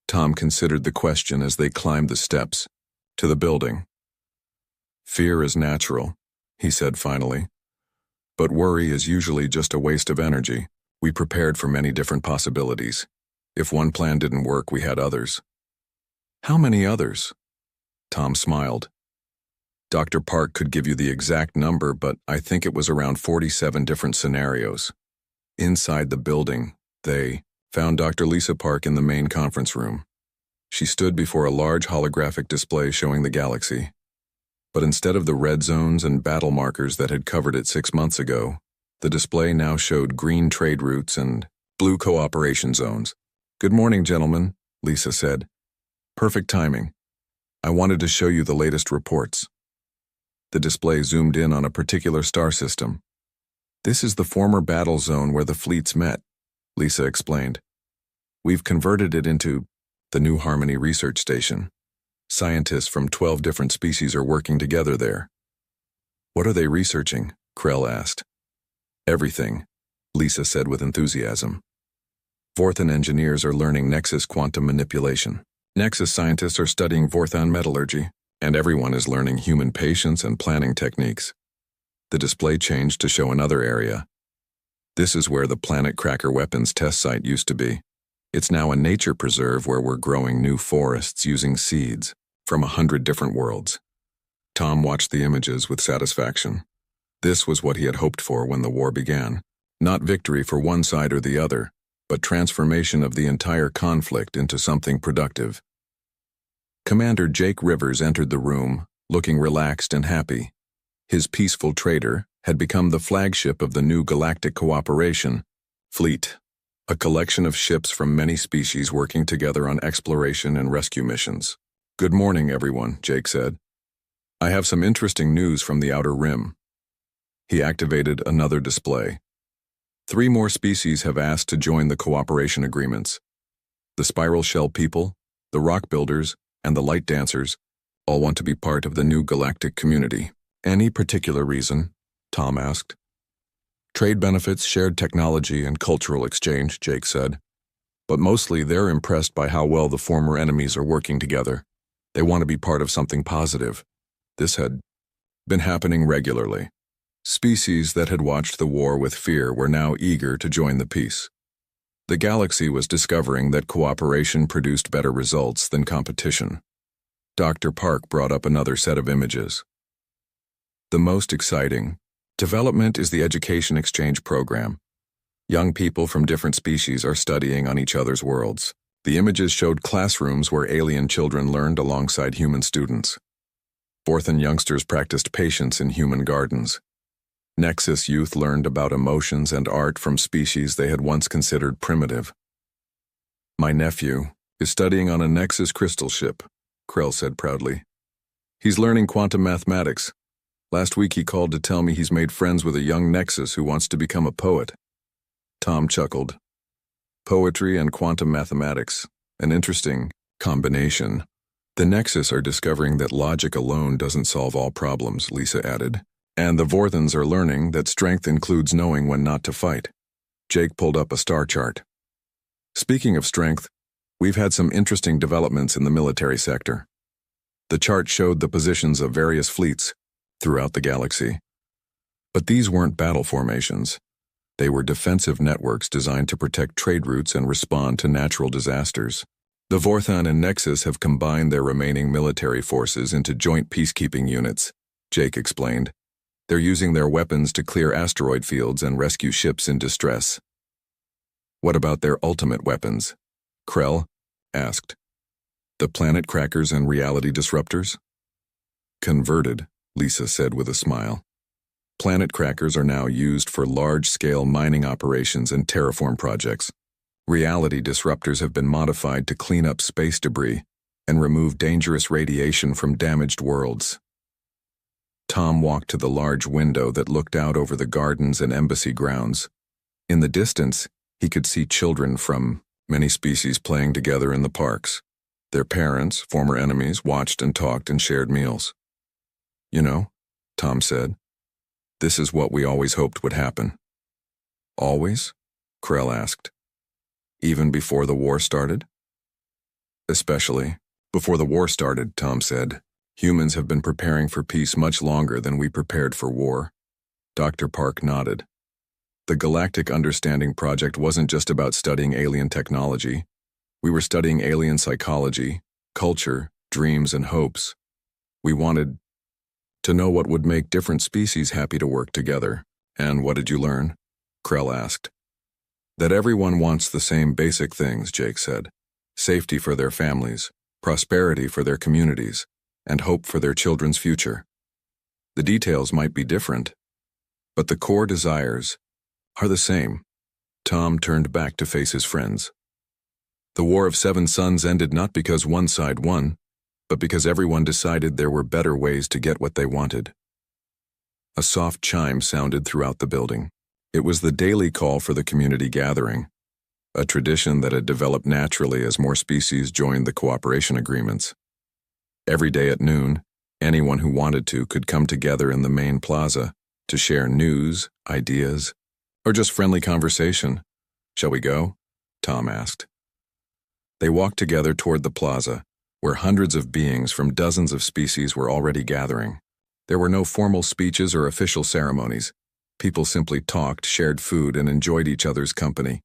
Tom considered the question as they climbed the steps to the building. "Fear is natural," he said finally. "But worry is usually just a waste of energy. We prepared for many different possibilities. If one plan didn't work, we had others." "How many others?" Tom smiled. "Dr. Park could give you the exact number, but I think it was around 47 different scenarios." Inside the building, they found Dr. Lisa Park in the main conference room. She stood before a large holographic display showing the galaxy. But instead of the red zones and battle markers that had covered it 6 months ago, the display now showed green trade routes and blue cooperation zones. "Good morning, gentlemen," Lisa said. "Perfect timing. I wanted to show you the latest reports." The display zoomed in on a particular star system. "This is the former battle zone where the fleets met," Lisa explained. "We've converted it into the New Harmony Research Station. Scientists from 12 different species are working together there." What are they researching? Krell asked. Everything, Lisa said with enthusiasm. Vorthan engineers are learning Nexus quantum manipulation. Nexus scientists are studying Vorthan metallurgy, and everyone is learning human patience and planning techniques. The display changed to show another area. This is where the Planet Cracker weapons test site used to be. It's now a nature preserve where we're growing new forests using seeds from 100 different worlds. Tom watched the images with satisfaction. This was what he had hoped for when the war began. Not victory for one side or the other, but transformation of the entire conflict into something productive. Commander Jake Rivers entered the room, looking relaxed and happy. His peaceful trader had become the flagship of the new galactic cooperation fleet, a collection of ships from many species working together on exploration and rescue missions. "Good morning, everyone," Jake said. "I have some interesting news from the Outer Rim." He activated another display. 3 more species have asked to join the cooperation agreements. The Spiral Shell people, the Rock Builders, and the Light Dancers all want to be part of the new galactic community. "Any particular reason?" Tom asked. "Trade benefits, shared technology, and cultural exchange," Jake said. "But mostly they're impressed by how well the former enemies are working together. They want to be part of something positive." This had been happening regularly. Species that had watched the war with fear were now eager to join the peace. The galaxy was discovering that cooperation produced better results than competition. Dr. Park brought up another set of images. The most exciting development is the education exchange program. Young people from different species are studying on each other's worlds. The images showed classrooms where alien children learned alongside human students. Vorthan youngsters practiced patience in human gardens. Nexus youth learned about emotions and art from species they had once considered primitive. "My nephew is studying on a Nexus crystal ship," Krell said proudly. "He's learning quantum mathematics. Last week he called to tell me he's made friends with a young Nexus who wants to become a poet." Tom chuckled. Poetry and quantum mathematics, an interesting combination. "The Nexus are discovering that logic alone doesn't solve all problems," Lisa added. "And the Vorthans are learning that strength includes knowing when not to fight." Jake pulled up a star chart. "Speaking of strength, we've had some interesting developments in the military sector." The chart showed the positions of various fleets throughout the galaxy. But these weren't battle formations. They were defensive networks designed to protect trade routes and respond to natural disasters. The Vorthan and Nexus have combined their remaining military forces into joint peacekeeping units, Jake explained. They're using their weapons to clear asteroid fields and rescue ships in distress. "What about their ultimate weapons?" Krell asked. "The planet crackers and reality disruptors?" "Converted," Lisa said with a smile. "Planet crackers are now used for large-scale mining operations and terraform projects. Reality disruptors have been modified to clean up space debris and remove dangerous radiation from damaged worlds." Tom walked to the large window that looked out over the gardens and embassy grounds. In the distance, he could see children from many species playing together in the parks. Their parents, former enemies, watched and talked and shared meals. "You know," Tom said, "this is what we always hoped would happen." "Always?" Krell asked. "Even before the war started?" "Especially before the war started," Tom said. "Humans have been preparing for peace much longer than we prepared for war." Dr. Park nodded. "The Galactic Understanding Project wasn't just about studying alien technology. We were studying alien psychology, culture, dreams, and hopes. We wanted to know what would make different species happy to work together." "And what did you learn?" Krell asked. "That everyone wants the same basic things," Jake said. "Safety for their families, prosperity for their communities, and hope for their children's future. The details might be different, but the core desires are the same." Tom turned back to face his friends. "The War of 7 Suns ended not because one side won, but because everyone decided there were better ways to get what they wanted." A soft chime sounded throughout the building. It was the daily call for the community gathering, a tradition that had developed naturally as more species joined the cooperation agreements. Every day at noon, Anyone who wanted to could come together in the main plaza to share news, ideas, or just friendly conversation. Shall we go? Tom asked. They walked together toward the plaza, where hundreds of beings from dozens of species were already gathering. There were no formal speeches or official ceremonies. People simply talked, shared food, and enjoyed each other's company.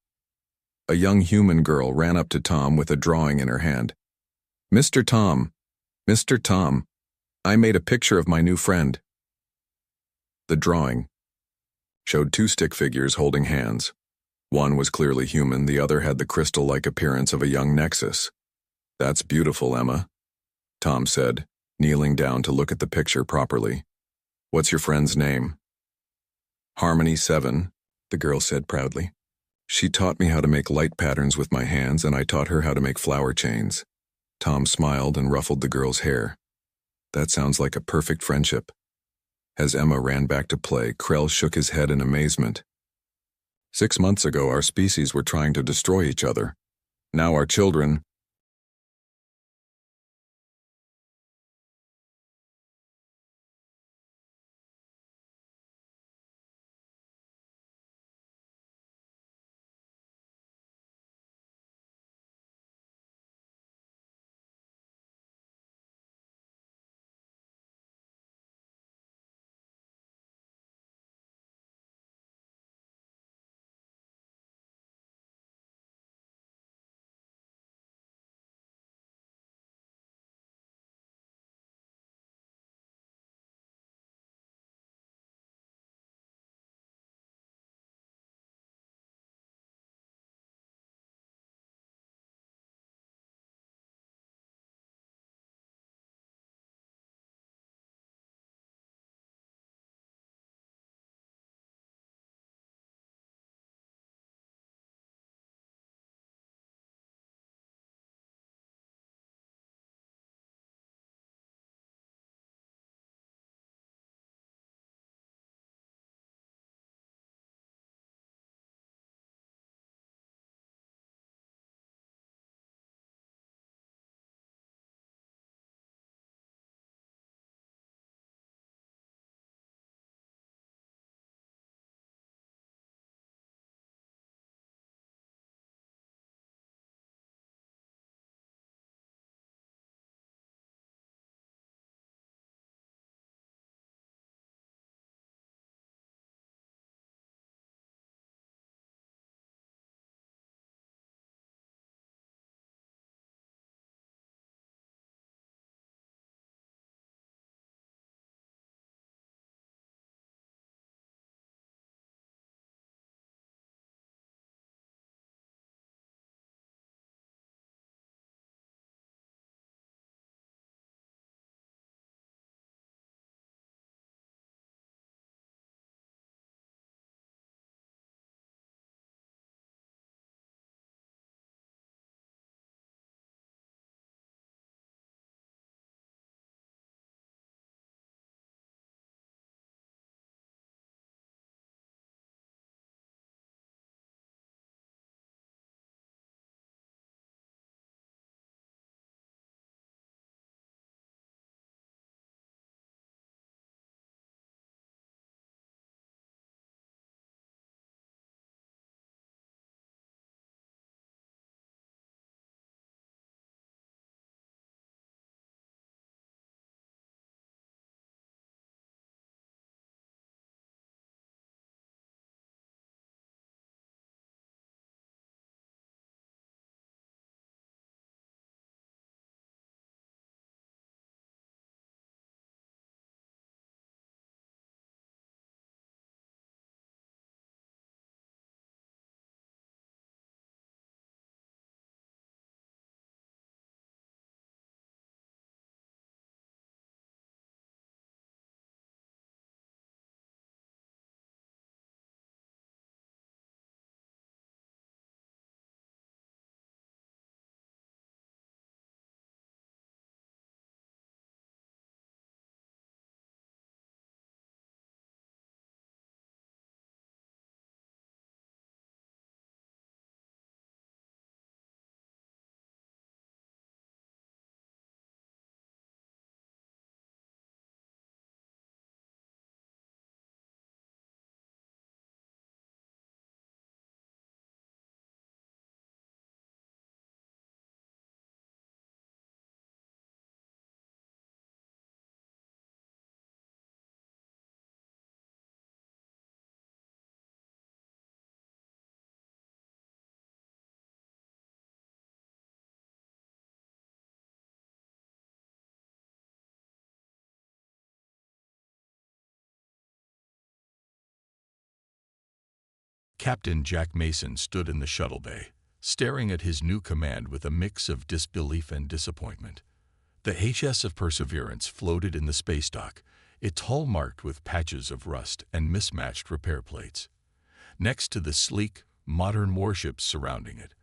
A young human girl ran up to Tom with a drawing in her hand. Mr. Tom, Mr. Tom, I made a picture of my new friend. The drawing showed two stick figures holding hands. One was clearly human, the other had the crystal-like appearance of a young nexus. That's beautiful, Emma, Tom said, kneeling down to look at the picture properly. What's your friend's name? Harmony 7, the girl said proudly. She taught me how to make light patterns with my hands, and I taught her how to make flower chains. Tom smiled and ruffled the girl's hair. That sounds like a perfect friendship. As Emma ran back to play, Krell shook his head in amazement. 6 months ago, our species were trying to destroy each other. Now our children, Captain Jack Mason stood in the shuttle bay, staring at his new command with a mix of disbelief and disappointment. The HSF Perseverance floated in the space dock, its hull marked with patches of rust and mismatched repair plates. Next to the sleek, modern warships surrounding it,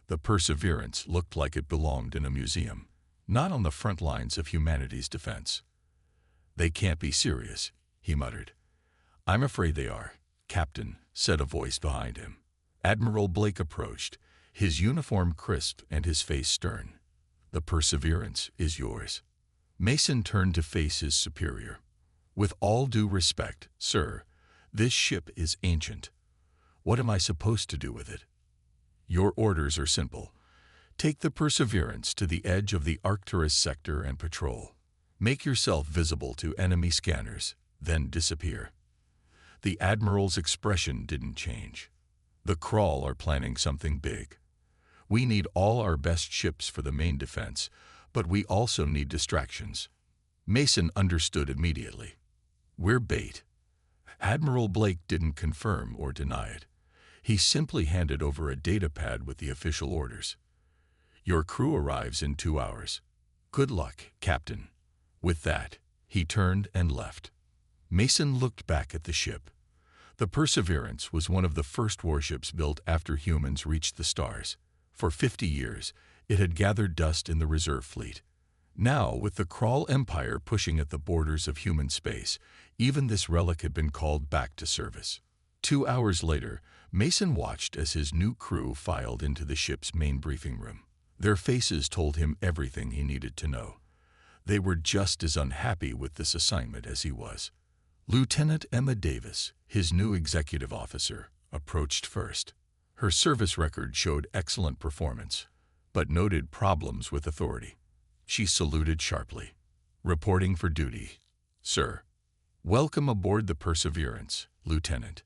the Perseverance looked like it belonged in a museum, not on the front lines of humanity's defense. "They can't be serious," he muttered. "I'm afraid they are, Captain," said a voice behind him. Admiral Blake approached, his uniform crisp and his face stern. "The Perseverance is yours." Mason turned to face his superior. "With all due respect, sir, this ship is ancient. What am I supposed to do with it?" "Your orders are simple. Take the Perseverance to the edge of the Arcturus sector and patrol. Make yourself visible to enemy scanners, then disappear." The Admiral's expression didn't change. "The Kraul are planning something big. We need all our best ships for the main defense, but we also need distractions." Mason understood immediately. "We're bait." Admiral Blake didn't confirm or deny it. He simply handed over a data pad with the official orders. "Your crew arrives in 2 hours. Good luck, Captain." With that, he turned and left. Mason looked back at the ship. The Perseverance was one of the first warships built after humans reached the stars. For 50 years, it had gathered dust in the reserve fleet. Now, with the Kraul Empire pushing at the borders of human space, even this relic had been called back to service. 2 hours later, Mason watched as his new crew filed into the ship's main briefing room. Their faces told him everything he needed to know. They were just as unhappy with this assignment as he was. Lieutenant Emma Davis, his new executive officer, approached first. Her service record showed excellent performance, but noted problems with authority. She saluted sharply. "Reporting for duty, sir." "Welcome aboard the Perseverance, Lieutenant."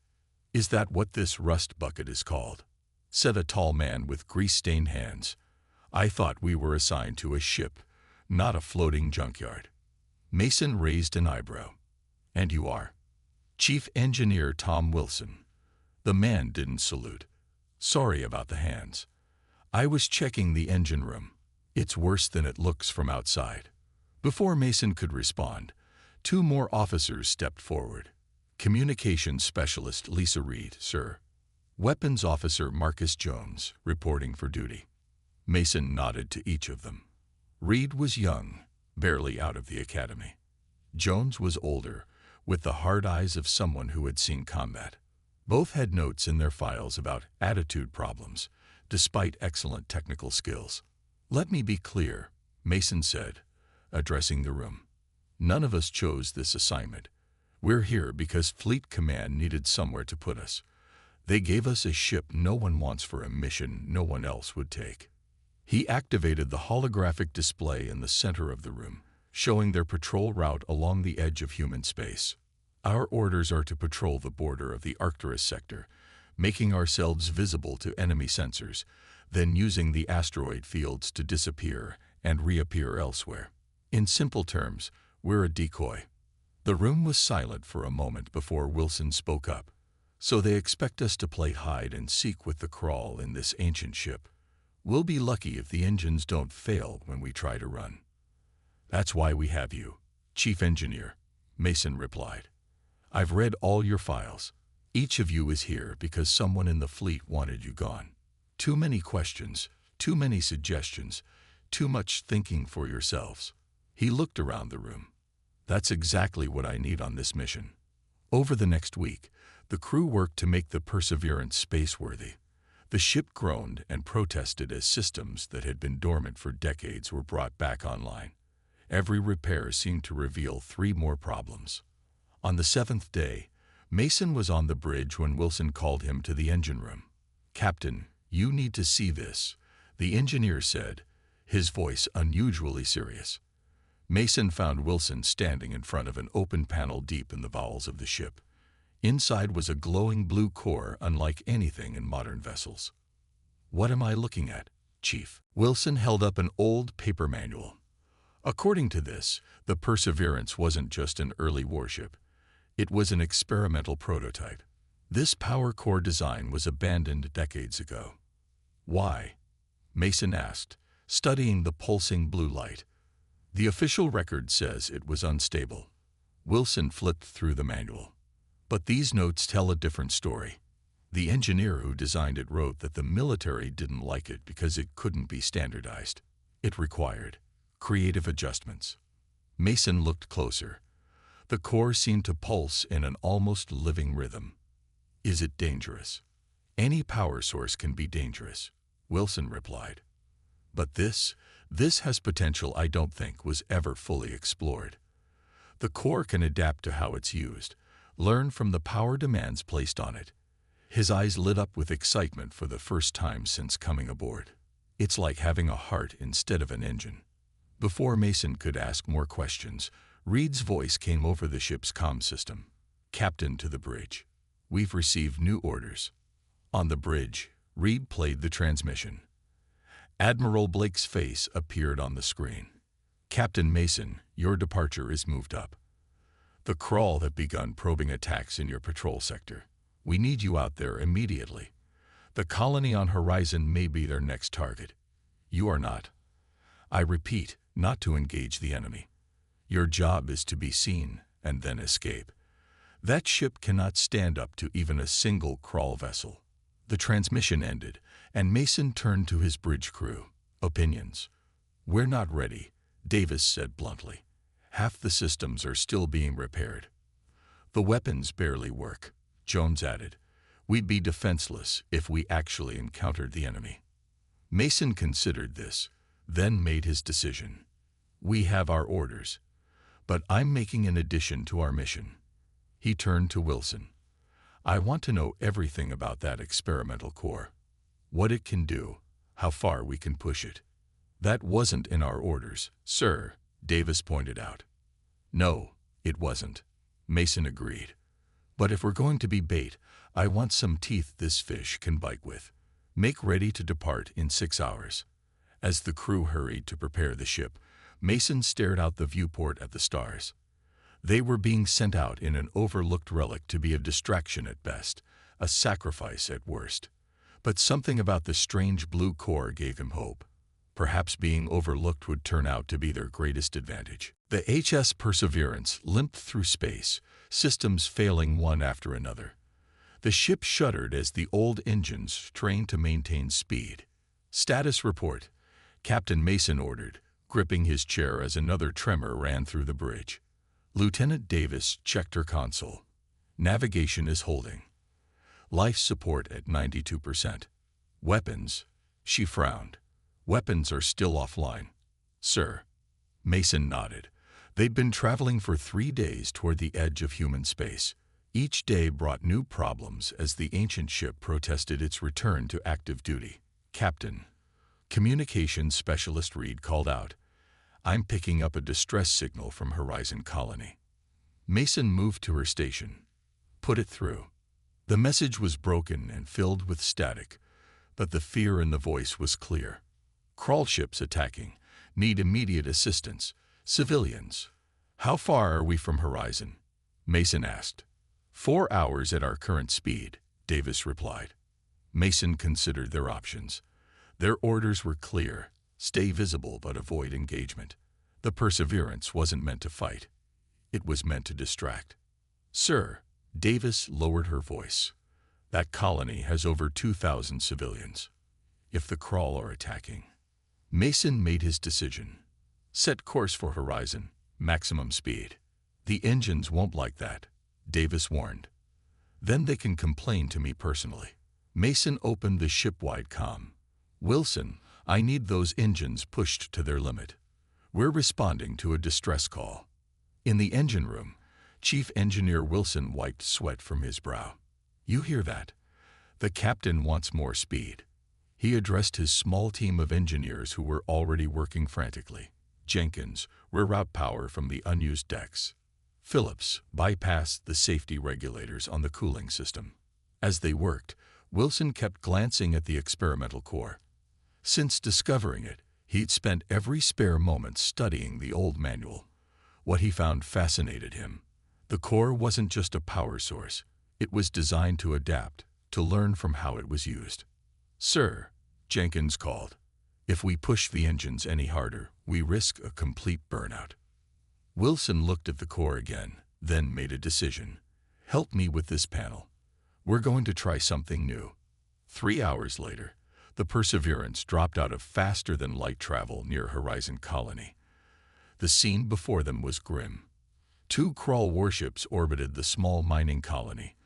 "Is that what this rust bucket is called?" said a tall man with grease-stained hands. "I thought we were assigned to a ship, not a floating junkyard." Mason raised an eyebrow. "And you are?" "Chief Engineer Tom Wilson." The man didn't salute. "Sorry about the hands. I was checking the engine room. It's worse than it looks from outside." Before Mason could respond, 2 more officers stepped forward. "Communications Specialist Lisa Reed, sir." "Weapons Officer Marcus Jones, reporting for duty." Mason nodded to each of them. Reed was young, barely out of the academy. Jones was older, with the hard eyes of someone who had seen combat. Both had notes in their files about attitude problems, despite excellent technical skills. "Let me be clear," Mason said, addressing the room. "None of us chose this assignment. We're here because Fleet Command needed somewhere to put us. They gave us a ship no one wants for a mission no one else would take." He activated the holographic display in the center of the room, showing their patrol route along the edge of human space. "Our orders are to patrol the border of the Arcturus sector, making ourselves visible to enemy sensors, then using the asteroid fields to disappear and reappear elsewhere. In simple terms, we're a decoy." The room was silent for a moment before Wilson spoke up. "So they expect us to play hide and seek with the Kraul in this ancient ship. We'll be lucky if the engines don't fail when we try to run." "That's why we have you, Chief Engineer," Mason replied. "I've read all your files. Each of you is here because someone in the fleet wanted you gone. Too many questions, too many suggestions, too much thinking for yourselves." He looked around the room. "That's exactly what I need on this mission." Over the next week, the crew worked to make the Perseverance spaceworthy. The ship groaned and protested as systems that had been dormant for decades were brought back online. Every repair seemed to reveal 3 more problems. On the 7th day, Mason was on the bridge when Wilson called him to the engine room. "Captain, you need to see this," the engineer said, his voice unusually serious. Mason found Wilson standing in front of an open panel deep in the bowels of the ship. Inside was a glowing blue core unlike anything in modern vessels. "What am I looking at, Chief?" Wilson held up an old paper manual. According to this, the Perseverance wasn't just an early warship. It was an experimental prototype. This power core design was abandoned decades ago. Why? Mason asked, studying the pulsing blue light. The official record says it was unstable. Wilson flipped through the manual. But these notes tell a different story. The engineer who designed it wrote that the military didn't like it because it couldn't be standardized. It required creative adjustments. Mason looked closer. The core seemed to pulse in an almost living rhythm. Is it dangerous? Any power source can be dangerous, Wilson replied. But this has potential I don't think was ever fully explored. The core can adapt to how it's used, learn from the power demands placed on it. His eyes lit up with excitement for the first time since coming aboard. It's like having a heart instead of an engine. Before Mason could ask more questions, Reed's voice came over the ship's comm system. Captain to the bridge. We've received new orders. On the bridge, Reed played the transmission. Admiral Blake's face appeared on the screen. Captain Mason, your departure is moved up. The Crawl have begun probing attacks in your patrol sector. We need you out there immediately. The colony on Horizon may be their next target. You are not. I repeat, not to engage the enemy. Your job is to be seen and then escape. That ship cannot stand up to even a single Crawl vessel. The transmission ended, and Mason turned to his bridge crew. Opinions. We're not ready, Davis said bluntly. Half the systems are still being repaired. The weapons barely work, Jones added. We'd be defenseless if we actually encountered the enemy. Mason considered this, then made his decision. We have our orders, but I'm making an addition to our mission. He turned to Wilson. I want to know everything about that experimental core. What it can do, how far we can push it. That wasn't in our orders, sir, Davis pointed out. No, it wasn't, Mason agreed. But if we're going to be bait, I want some teeth this fish can bite with. Make ready to depart in 6 hours. As the crew hurried to prepare the ship, Mason stared out the viewport at the stars. They were being sent out in an overlooked relic to be a distraction at best, a sacrifice at worst. But something about the strange blue core gave him hope. Perhaps being overlooked would turn out to be their greatest advantage. The HMS Perseverance limped through space, systems failing one after another. The ship shuddered as the old engines strained to maintain speed. Status report, Captain Mason ordered, gripping his chair as another tremor ran through the bridge. Lieutenant Davis checked her console. Navigation is holding. Life support at 92%. Weapons, she frowned. Weapons are still offline. Sir. Mason nodded. They'd been traveling for 3 days toward the edge of human space. Each day brought new problems as the ancient ship protested its return to active duty. Captain. Communications Specialist Reed called out. I'm picking up a distress signal from Horizon Colony. Mason moved to her station. Put it through. The message was broken and filled with static, but the fear in the voice was clear. Crawl ships attacking. Need immediate assistance. Civilians. How far are we from Horizon? Mason asked. 4 hours at our current speed, Davis replied. Mason considered their options. Their orders were clear. Stay visible but avoid engagement. The Perseverance wasn't meant to fight. It was meant to distract. Sir, Davis lowered her voice. That colony has over 2,000 civilians. If the Crawl are attacking. Mason made his decision. Set course for Horizon, maximum speed. The engines won't like that, Davis warned. Then they can complain to me personally. Mason opened the ship-wide comm. Wilson, I need those engines pushed to their limit. We're responding to a distress call. In the engine room, Chief Engineer Wilson wiped sweat from his brow. You hear that? The captain wants more speed. He addressed his small team of engineers who were already working frantically. Jenkins, reroute power from the unused decks. Phillips, bypassed the safety regulators on the cooling system. As they worked, Wilson kept glancing at the experimental core. Since discovering it, he'd spent every spare moment studying the old manual. What he found fascinated him. The core wasn't just a power source. It was designed to adapt, to learn from how it was used. "Sir," Jenkins called, "if we push the engines any harder, we risk a complete burnout." Wilson looked at the core again, then made a decision. "Help me with this panel. We're going to try something new." 3 hours later, the Perseverance dropped out of faster-than-light travel near Horizon Colony. The scene before them was grim. 2 Krull warships orbited the small mining colony,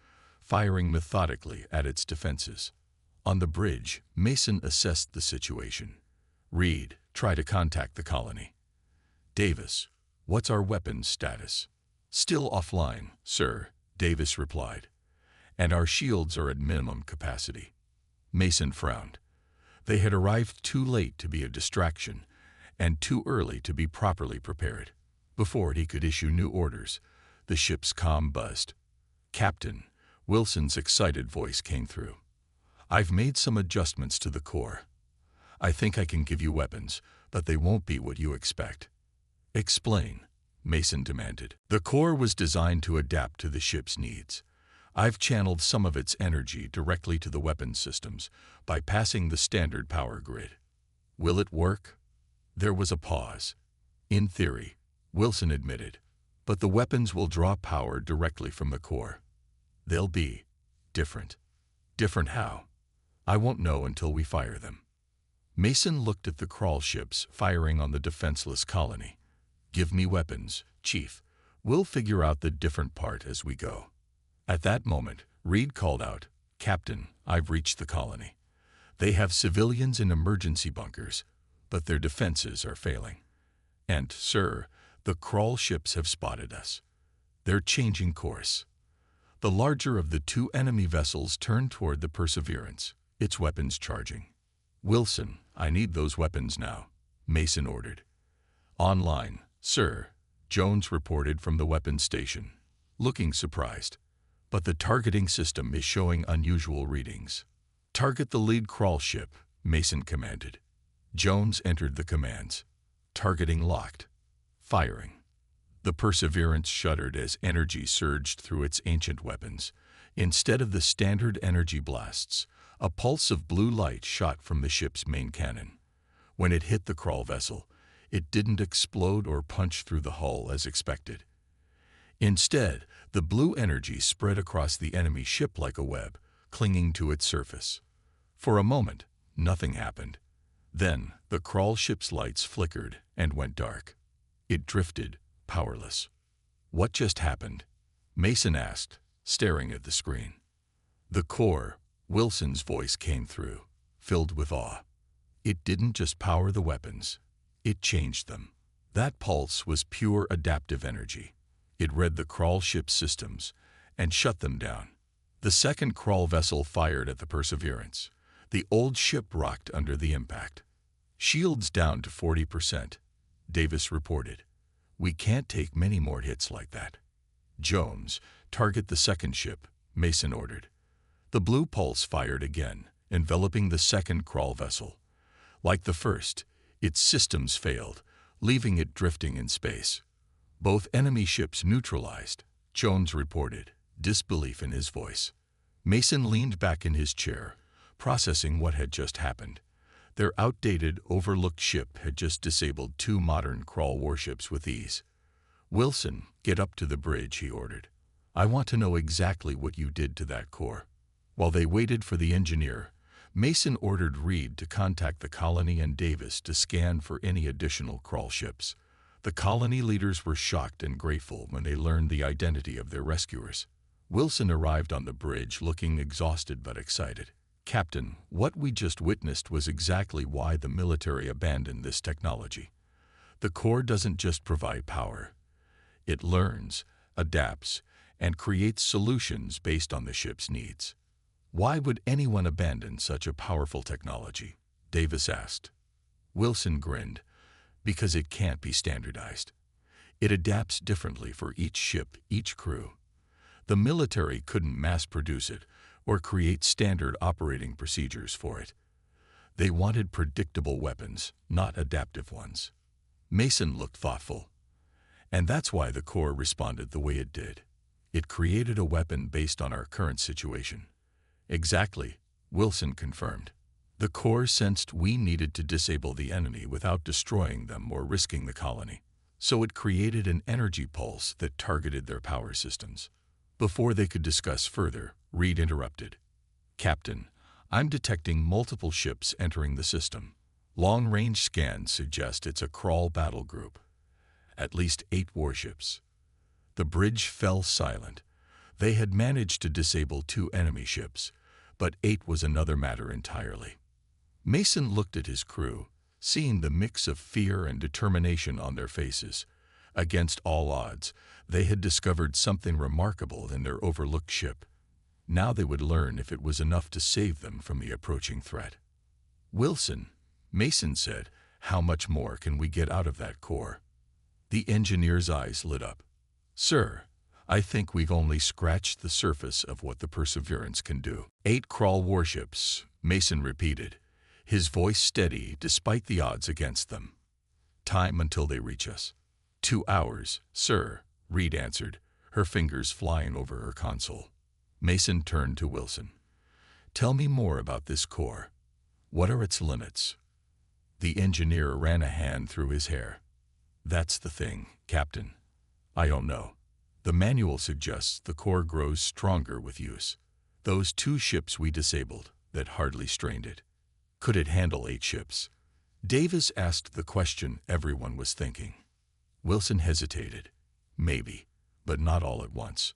firing methodically at its defenses. On the bridge, Mason assessed the situation. "Reed, try to contact the colony." "Davis, what's our weapons status?" "Still offline, sir," Davis replied. "And our shields are at minimum capacity." Mason frowned. They had arrived too late to be a distraction, and too early to be properly prepared. Before he could issue new orders, the ship's comm buzzed. "Captain," Wilson's excited voice came through. "I've made some adjustments to the core. I think I can give you weapons, but they won't be what you expect." "Explain," Mason demanded. "The core was designed to adapt to the ship's needs. I've channeled some of its energy directly to the weapons systems, bypassing the standard power grid. Will it work?" There was a pause. "In theory," Wilson admitted, "but the weapons will draw power directly from the core. They'll be different." "Different how?" "I won't know until we fire them." Mason looked at the Krull ships firing on the defenseless colony. "Give me weapons, Chief. We'll figure out the different part as we go." At that moment, Reed called out, "Captain, I've reached the colony. They have civilians in emergency bunkers, but their defenses are failing. And, sir, the Krull ships have spotted us. They're changing course." The larger of the 2 enemy vessels turned toward the Perseverance, its weapons charging. "Wilson, I need those weapons now," Mason ordered. "Online, sir," Jones reported from the weapons station, looking surprised. "But the targeting system is showing unusual readings." "Target the lead Krull ship," Mason commanded. Jones entered the commands. "Targeting locked. Firing." The Perseverance shuddered as energy surged through its ancient weapons. Instead of the standard energy blasts, a pulse of blue light shot from the ship's main cannon. When it hit the Krull vessel, it didn't explode or punch through the hull as expected. Instead, the blue energy spread across the enemy ship like a web, clinging to its surface. For a moment, nothing happened. Then, the Krull ship's lights flickered and went dark. It drifted, powerless. "What just happened?" Mason asked, staring at the screen. "The core," Wilson's voice came through, filled with awe. "It didn't just power the weapons. It changed them. That pulse was pure adaptive energy. It read the Krull ship's systems and shut them down." The second Krull vessel fired at the Perseverance. The old ship rocked under the impact. "Shields down to 40%, Davis reported. "We can't take many more hits like that." "Jones, target the second ship," Mason ordered. The blue pulse fired again, enveloping the second Krull vessel. Like the first, its systems failed, leaving it drifting in space. "Both enemy ships neutralized," Jones reported, disbelief in his voice. Mason leaned back in his chair, processing what had just happened. Their outdated, overlooked ship had just disabled 2 modern Krull warships with ease. "Wilson, get up to the bridge," he ordered. "I want to know exactly what you did to that core." While they waited for the engineer, Mason ordered Reed to contact the colony and Davis to scan for any additional Krull ships. The colony leaders were shocked and grateful when they learned the identity of their rescuers. Wilson arrived on the bridge looking exhausted but excited. "Captain, what we just witnessed was exactly why the military abandoned this technology. The core doesn't just provide power. It learns, adapts, and creates solutions based on the ship's needs." "Why would anyone abandon such a powerful technology?" Davis asked. Wilson grinned. "Because it can't be standardized. It adapts differently for each ship, each crew. The military couldn't mass-produce it or create standard operating procedures for it. They wanted predictable weapons, not adaptive ones." Mason looked thoughtful. "And that's why the Corps responded the way it did. It created a weapon based on our current situation. Exactly, Wilson confirmed. The core sensed we needed to disable the enemy without destroying them or risking the colony. So it created an energy pulse that targeted their power systems. Before they could discuss further, Reed interrupted. Captain, I'm detecting multiple ships entering the system. Long-range scans suggest it's a crawl battle group. At least 8 warships. The bridge fell silent. They had managed to disable 2 enemy ships, but 8 was another matter entirely. Mason looked at his crew, seeing the mix of fear and determination on their faces. Against all odds, they had discovered something remarkable in their overlooked ship. Now they would learn if it was enough to save them from the approaching threat. Wilson, Mason said, how much more can we get out of that core? The engineer's eyes lit up. Sir, I think we've only scratched the surface of what the Perseverance can do. 8 crawl warships, Mason repeated, his voice steady despite the odds against them. Time until they reach us. 2 hours, sir, Reed answered, her fingers flying over her console. Mason turned to Wilson. Tell me more about this core. What are its limits? The engineer ran a hand through his hair. That's the thing, Captain. I don't know. The manual suggests the core grows stronger with use. Those 2 ships we disabled that hardly strained it. Could it handle 8 ships? Davis asked the question everyone was thinking. Wilson hesitated. Maybe, but not all at once.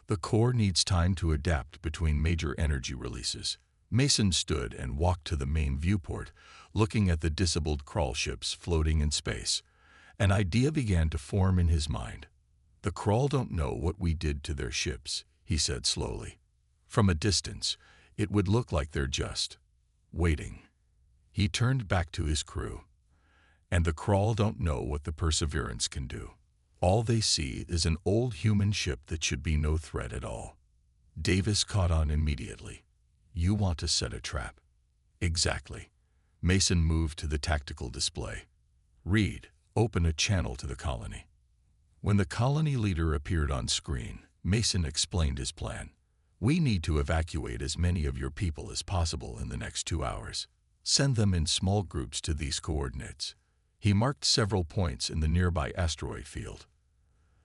The core needs time to adapt between major energy releases. Mason stood and walked to the main viewport, looking at the disabled crawl ships floating in space. An idea began to form in his mind. The crawl don't know what we did to their ships, he said slowly. From a distance, it would look like they're just waiting. He turned back to his crew. And the crawl don't know what the Perseverance can do. All they see is an old human ship that should be no threat at all. Davis caught on immediately. You want to set a trap. Exactly. Mason moved to the tactical display. Reed, open a channel to the colony. When the colony leader appeared on screen, Mason explained his plan. We need to evacuate as many of your people as possible in the next 2 hours. Send them in small groups to these coordinates. He marked several points in the nearby asteroid field.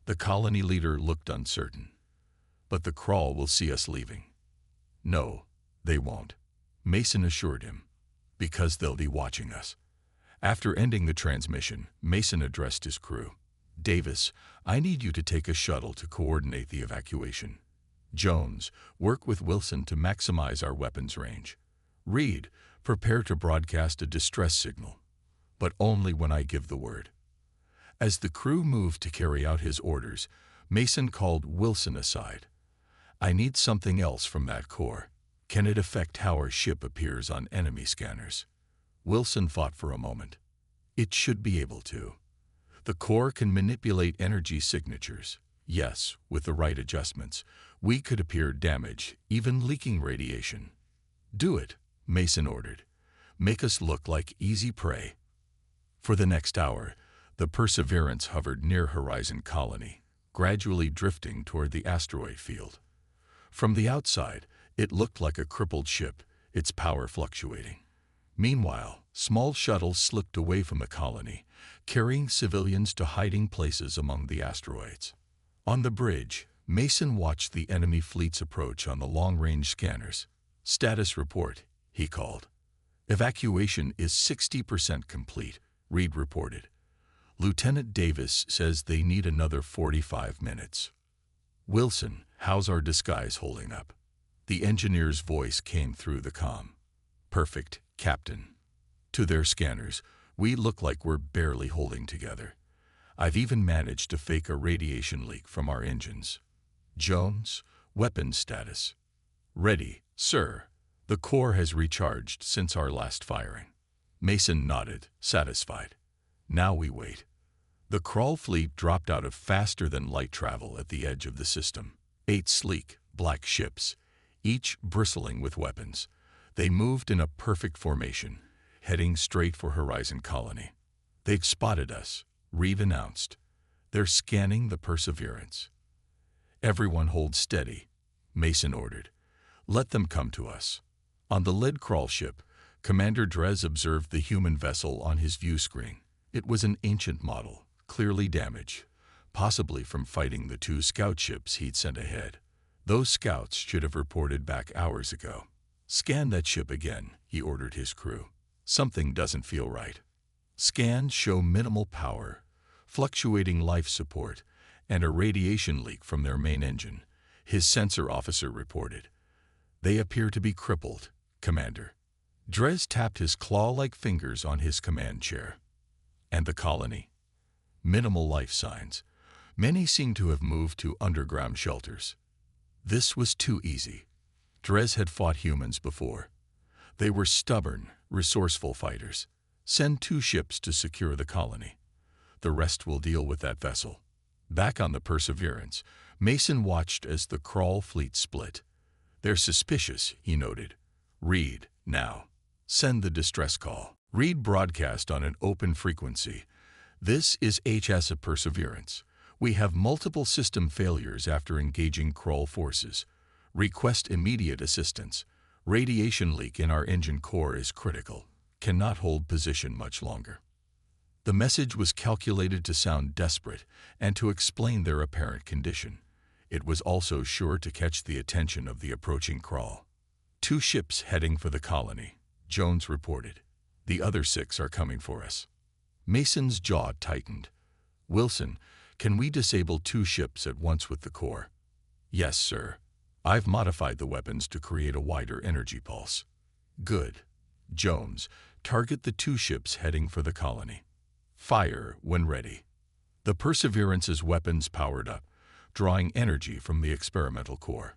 The colony leader looked uncertain. But the crawl will see us leaving. No, they won't, Mason assured him, because they'll be watching us. After ending the transmission, Mason addressed his crew. Davis, I need you to take a shuttle to coordinate the evacuation. Jones, work with Wilson to maximize our weapons range. Reed, prepare to broadcast a distress signal, but only when I give the word. As the crew moved to carry out his orders, Mason called Wilson aside. I need something else from that core. Can it affect how our ship appears on enemy scanners? Wilson thought for a moment. It should be able to. The core can manipulate energy signatures. Yes, with the right adjustments, we could appear damaged, even leaking radiation. Do it, Mason ordered. Make us look like easy prey. For the next hour, the Perseverance hovered near Horizon Colony, gradually drifting toward the asteroid field. From the outside, it looked like a crippled ship, its power fluctuating. Meanwhile, small shuttles slipped away from the colony, carrying civilians to hiding places among the asteroids. On the bridge, Mason watched the enemy fleet's approach on the long-range scanners. Status report, he called. Evacuation is 60% complete, Reed reported. Lieutenant Davis says they need another 45 minutes. Wilson, how's our disguise holding up? The engineer's voice came through the comm. Perfect, Captain. To their scanners, we look like we're barely holding together. I've even managed to fake a radiation leak from our engines. Jones, weapons status. Ready, sir. The core has recharged since our last firing. Mason nodded, satisfied. Now we wait. The crawl fleet dropped out of faster-than-light travel at the edge of the system. 8 sleek, black ships, each bristling with weapons. They moved in a perfect formation, heading straight for Horizon Colony. They've spotted us, Reed announced. They're scanning the Perseverance. "Everyone hold steady," Mason ordered. "Let them come to us." On the lead crawl ship, Commander Drez observed the human vessel on his view screen. It was an ancient model, clearly damaged, possibly from fighting the 2 scout ships he'd sent ahead. Those scouts should have reported back hours ago. "Scan that ship again," he ordered his crew. "Something doesn't feel right." Scans show minimal power, fluctuating life support, and a radiation leak from their main engine, his sensor officer reported. "They appear to be crippled, Commander." Drez tapped his claw-like fingers on his command chair. "And the colony?" "Minimal life signs. Many seem to have moved to underground shelters." This was too easy. Drez had fought humans before. They were stubborn, resourceful fighters. "Send 2 ships to secure the colony. The rest will deal with that vessel." Back on the Perseverance, Mason watched as the crawl fleet split. "They're suspicious," he noted. "Reed, now. Send the distress call." Reed broadcast on an open frequency. "This is HSA Perseverance. We have multiple system failures after engaging crawl forces. Request immediate assistance. Radiation leak in our engine core is critical. Cannot hold position much longer." The message was calculated to sound desperate and to explain their apparent condition. It was also sure to catch the attention of the approaching crawl. "2 ships heading for the colony," Jones reported. "The other 6 are coming for us." Mason's jaw tightened. "Wilson, can we disable 2 ships at once with the core?" "Yes, sir. I've modified the weapons to create a wider energy pulse." "Good. Jones, target the 2 ships heading for the colony. Fire when ready." The Perseverance's weapons powered up, drawing energy from the experimental core.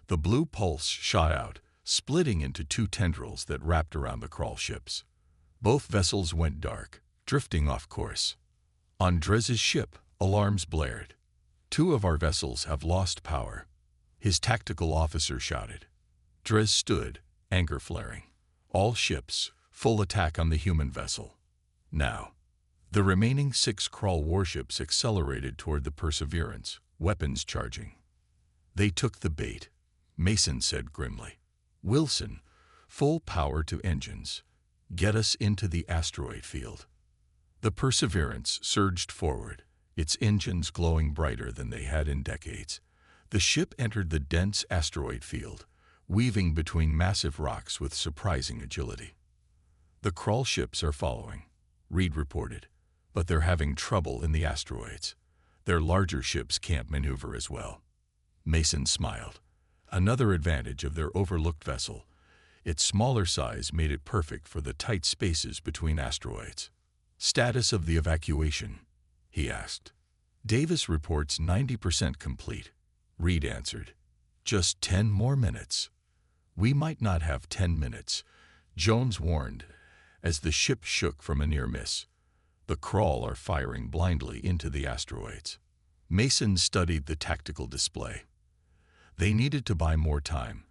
The blue pulse shot out, splitting into 2 tendrils that wrapped around the crawl ships. Both vessels went dark, drifting off course. On Drez's ship, alarms blared. "2 of our vessels have lost power," his tactical officer shouted. Drez stood, anger flaring. "All ships, full attack on the human vessel. Now." The remaining 6 crawl warships accelerated toward the Perseverance, weapons charging. "They took the bait," Mason said grimly. "Wilson, full power to engines. Get us into the asteroid field." The Perseverance surged forward, its engines glowing brighter than they had in decades. The ship entered the dense asteroid field, weaving between massive rocks with surprising agility. "The crawl ships are following," Reed reported, "but they're having trouble in the asteroids. Their larger ships can't maneuver as well." Mason smiled. Another advantage of their overlooked vessel. Its smaller size made it perfect for the tight spaces between asteroids. "Status of the evacuation?" he asked. "Davis reports 90% complete," Reed answered. "Just 10 more minutes." "We might not have 10 minutes," Jones warned, as the ship shook from a near miss. The crawl are firing blindly into the asteroids. Mason studied the tactical display. They needed to buy more time,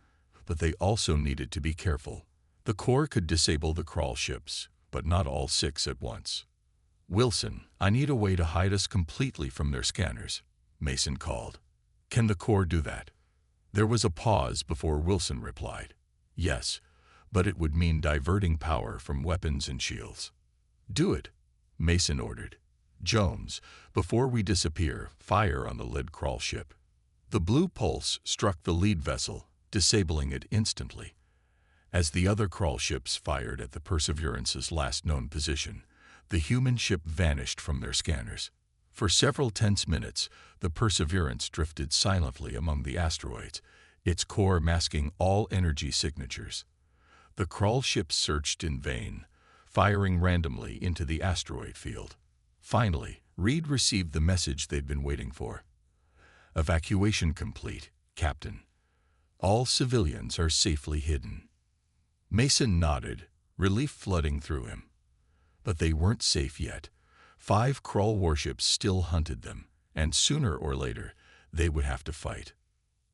but they also needed to be careful. The core could disable the crawl ships, but not all 6 at once. "Wilson, I need a way to hide us completely from their scanners," Mason called. "Can the core do that?" There was a pause before Wilson replied. "Yes, but it would mean diverting power from weapons and shields." "Do it," Mason ordered. "Jones, before we disappear, fire on the lead crawl ship." The blue pulse struck the lead vessel, disabling it instantly. As the other crawl ships fired at the Perseverance's last known position, the human ship vanished from their scanners. For several tense minutes, the Perseverance drifted silently among the asteroids, its core masking all energy signatures. The crawl ships searched in vain, firing randomly into the asteroid field. Finally, Reed received the message they'd been waiting for. "Evacuation complete, Captain. All civilians are safely hidden." Mason nodded, relief flooding through him. But they weren't safe yet. 5 crawl warships still hunted them, and sooner or later, they would have to fight.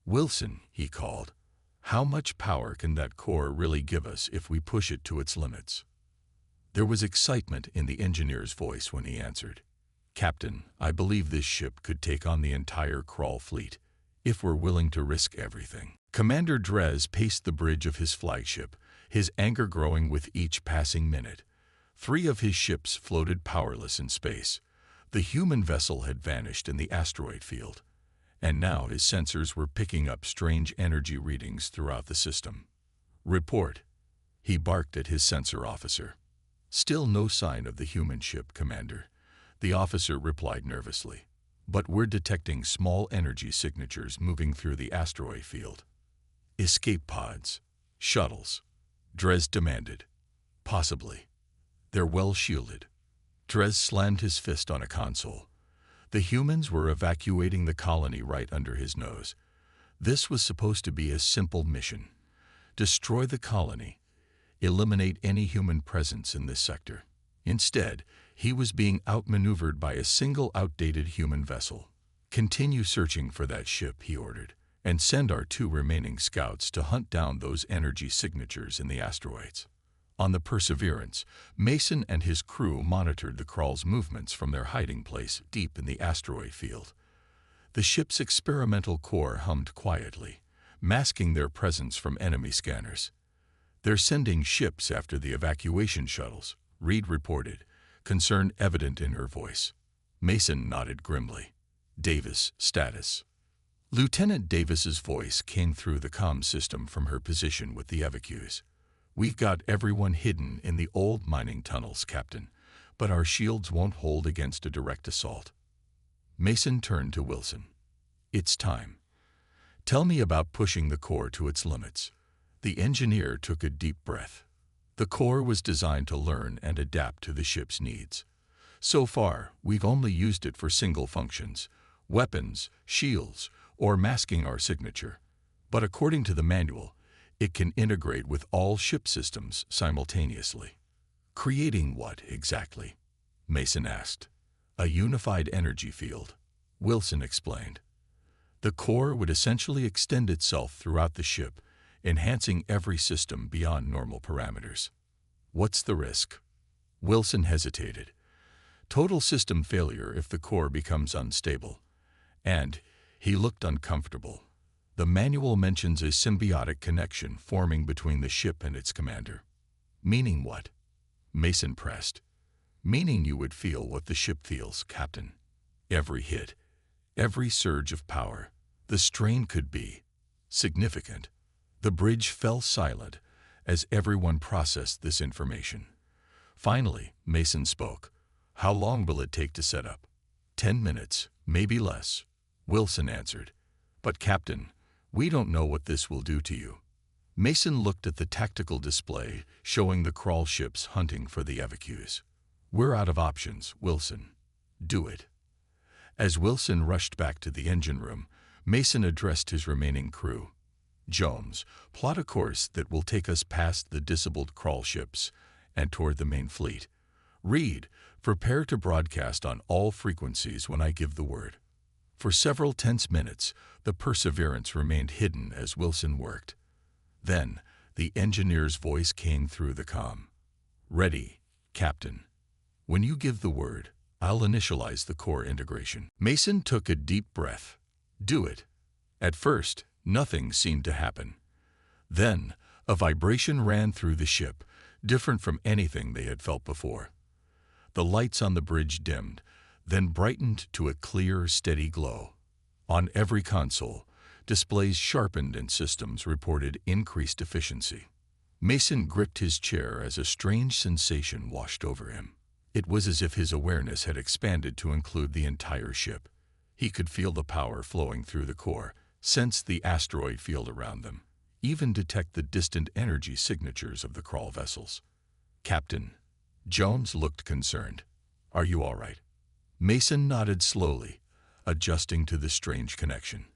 "Wilson," he called, "how much power can that core really give us if we push it to its limits?" There was excitement in the engineer's voice when he answered. "Captain, I believe this ship could take on the entire crawl fleet. if we're willing to risk everything. Commander Dres paced the bridge of his flagship, his anger growing with each passing minute. 3 of his ships floated powerless in space. The human vessel had vanished in the asteroid field, and now his sensors were picking up strange energy readings throughout the system. "Report," he barked at his sensor officer. "Still no sign of the human ship, Commander," the officer replied nervously. "But we're detecting small energy signatures moving through the asteroid field." "Escape pods, shuttles," Dres demanded. "Possibly. They're well shielded." Dres slammed his fist on a console. The humans were evacuating the colony right under his nose. This was supposed to be a simple mission. Destroy the colony. Eliminate any human presence in this sector. Instead, he was being outmaneuvered by a single outdated human vessel. "Continue searching for that ship," he ordered, "and send our 2 remaining scouts to hunt down those energy signatures in the asteroids." On the Perseverance, Mason and his crew monitored the Krall's movements from their hiding place deep in the asteroid field. The ship's experimental core hummed quietly, masking their presence from enemy scanners. "They're sending ships after the evacuation shuttles," Reed reported, concern evident in her voice. Mason nodded grimly. "Davis, status." Lieutenant Davis's voice came through the comm system from her position with the evacuees. "We've got everyone hidden in the old mining tunnels, Captain, but our shields won't hold against a direct assault." Mason turned to Wilson. "It's time. Tell me about pushing the core to its limits." The engineer took a deep breath. The core was designed to learn and adapt to the ship's needs. So far, we've only used it for single functions: weapons, shields, or masking our signature. But according to the manual, it can integrate with all ship systems simultaneously. "Creating what, exactly?" Mason asked. "A unified energy field," Wilson explained. "The core would essentially extend itself throughout the ship, enhancing every system beyond normal parameters." "What's the risk?" Wilson hesitated. "Total system failure if the core becomes unstable." And he looked uncomfortable. "The manual mentions a symbiotic connection forming between the ship and its commander." "Meaning what?" Mason pressed. "Meaning you would feel what the ship feels, Captain. Every hit, every surge of power. The strain could be significant." The bridge fell silent as everyone processed this information. Finally, Mason spoke. "How long will it take to set up?" 10 minutes, maybe less," Wilson answered. "But Captain, we don't know what this will do to you." Mason looked at the tactical display showing the Krall ships hunting for the evacuees. "We're out of options, Wilson. Do it." As Wilson rushed back to the engine room, Mason addressed his remaining crew. "Jones, plot a course that will take us past the disabled Krall ships and toward the main fleet. Reed, prepare to broadcast on all frequencies when I give the word." For several tense minutes, the Perseverance remained hidden as Wilson worked. Then, the engineer's voice came through the comm. "Ready, Captain. When you give the word, I'll initialize the core integration." Mason took a deep breath. "Do it." At first, nothing seemed to happen. Then, a vibration ran through the ship, different from anything they had felt before. The lights on the bridge dimmed, then brightened to a clear, steady glow. On every console, displays sharpened and systems reported increased efficiency. Mason gripped his chair as a strange sensation washed over him. It was as if his awareness had expanded to include the entire ship. He could feel the power flowing through the core, sense the asteroid field around them, even detect the distant energy signatures of the Krall vessels. "Captain," Jones looked concerned. "Are you all right?" Mason nodded slowly, adjusting to the strange connection.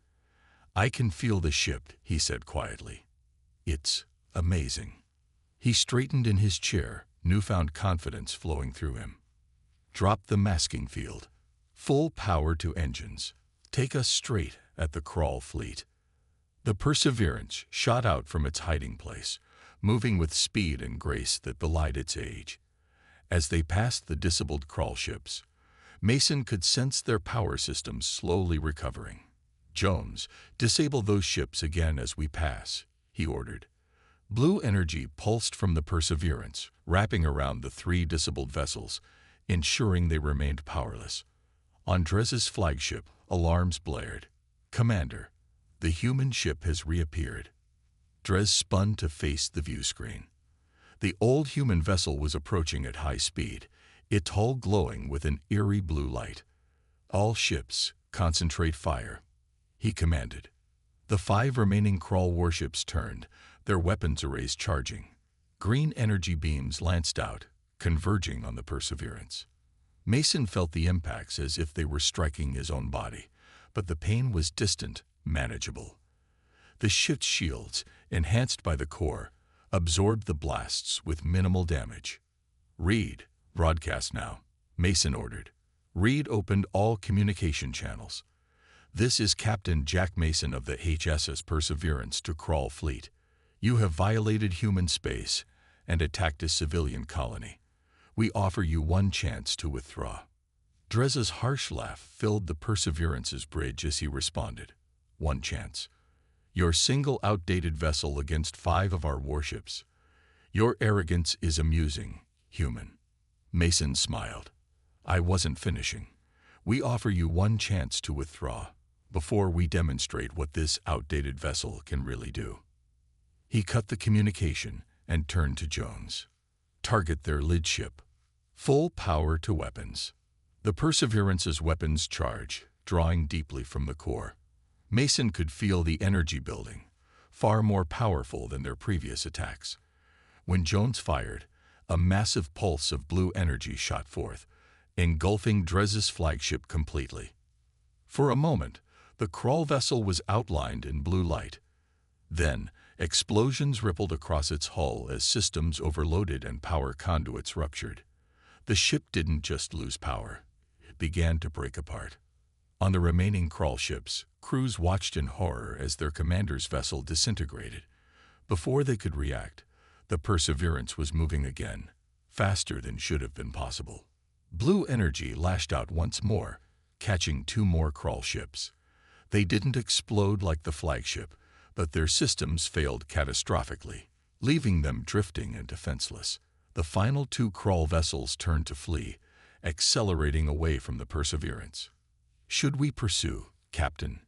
"I can feel the ship," he said quietly. "It's amazing." He straightened in his chair, newfound confidence flowing through him. "Drop the masking field. Full power to engines. Take us straight at the Krall fleet." The Perseverance shot out from its hiding place, moving with speed and grace that belied its age. As they passed the disabled Krall ships, Mason could sense their power systems slowly recovering. "Jones, disable those ships again as we pass," he ordered. Blue energy pulsed from the Perseverance, wrapping around the 3 disabled vessels, ensuring they remained powerless. On Drez's flagship, alarms blared. "Commander, the human ship has reappeared." Drez spun to face the view screen. The old human vessel was approaching at high speed, its hull glowing with an eerie blue light. "All ships, concentrate fire," he commanded. The 5 remaining Krull warships turned, their weapons arrays charging. Green energy beams lanced out, converging on the Perseverance. Mason felt the impacts as if they were striking his own body, but the pain was distant, manageable. The ship's shields, enhanced by the core, absorbed the blasts with minimal damage. "Reed, broadcast now," Mason ordered. Reed opened all communication channels. "This is Captain Jack Mason of the HSS Perseverance to Krull Fleet. You have violated human space and attacked a civilian colony. We offer you one chance to withdraw." Drez's harsh laugh filled the Perseverance's bridge as he responded. "One chance. Your single outdated vessel against 5 of our warships. Your arrogance is amusing, human." Mason smiled. "I wasn't finishing. We offer you one chance to withdraw, before we demonstrate what this outdated vessel can really do." He cut the communication and turned to Jones. "Target their lid ship. Full power to weapons." The Perseverance's weapons charge, drawing deeply from the core. Mason could feel the energy building, far more powerful than their previous attacks. When Jones fired, a massive pulse of blue energy shot forth, engulfing Drez's flagship completely. For a moment, the Krull vessel was outlined in blue light. Then, explosions rippled across its hull as systems overloaded and power conduits ruptured. The ship didn't just lose power, it began to break apart. On the remaining Krull ships, crews watched in horror as their commander's vessel disintegrated. Before they could react, the Perseverance was moving again, faster than should have been possible. Blue energy lashed out once more, catching 2 more Krull ships. They didn't explode like the flagship, but their systems failed catastrophically, leaving them drifting and defenseless. The final 2 Krull vessels turned to flee, accelerating away from the Perseverance. "Should we pursue, Captain?"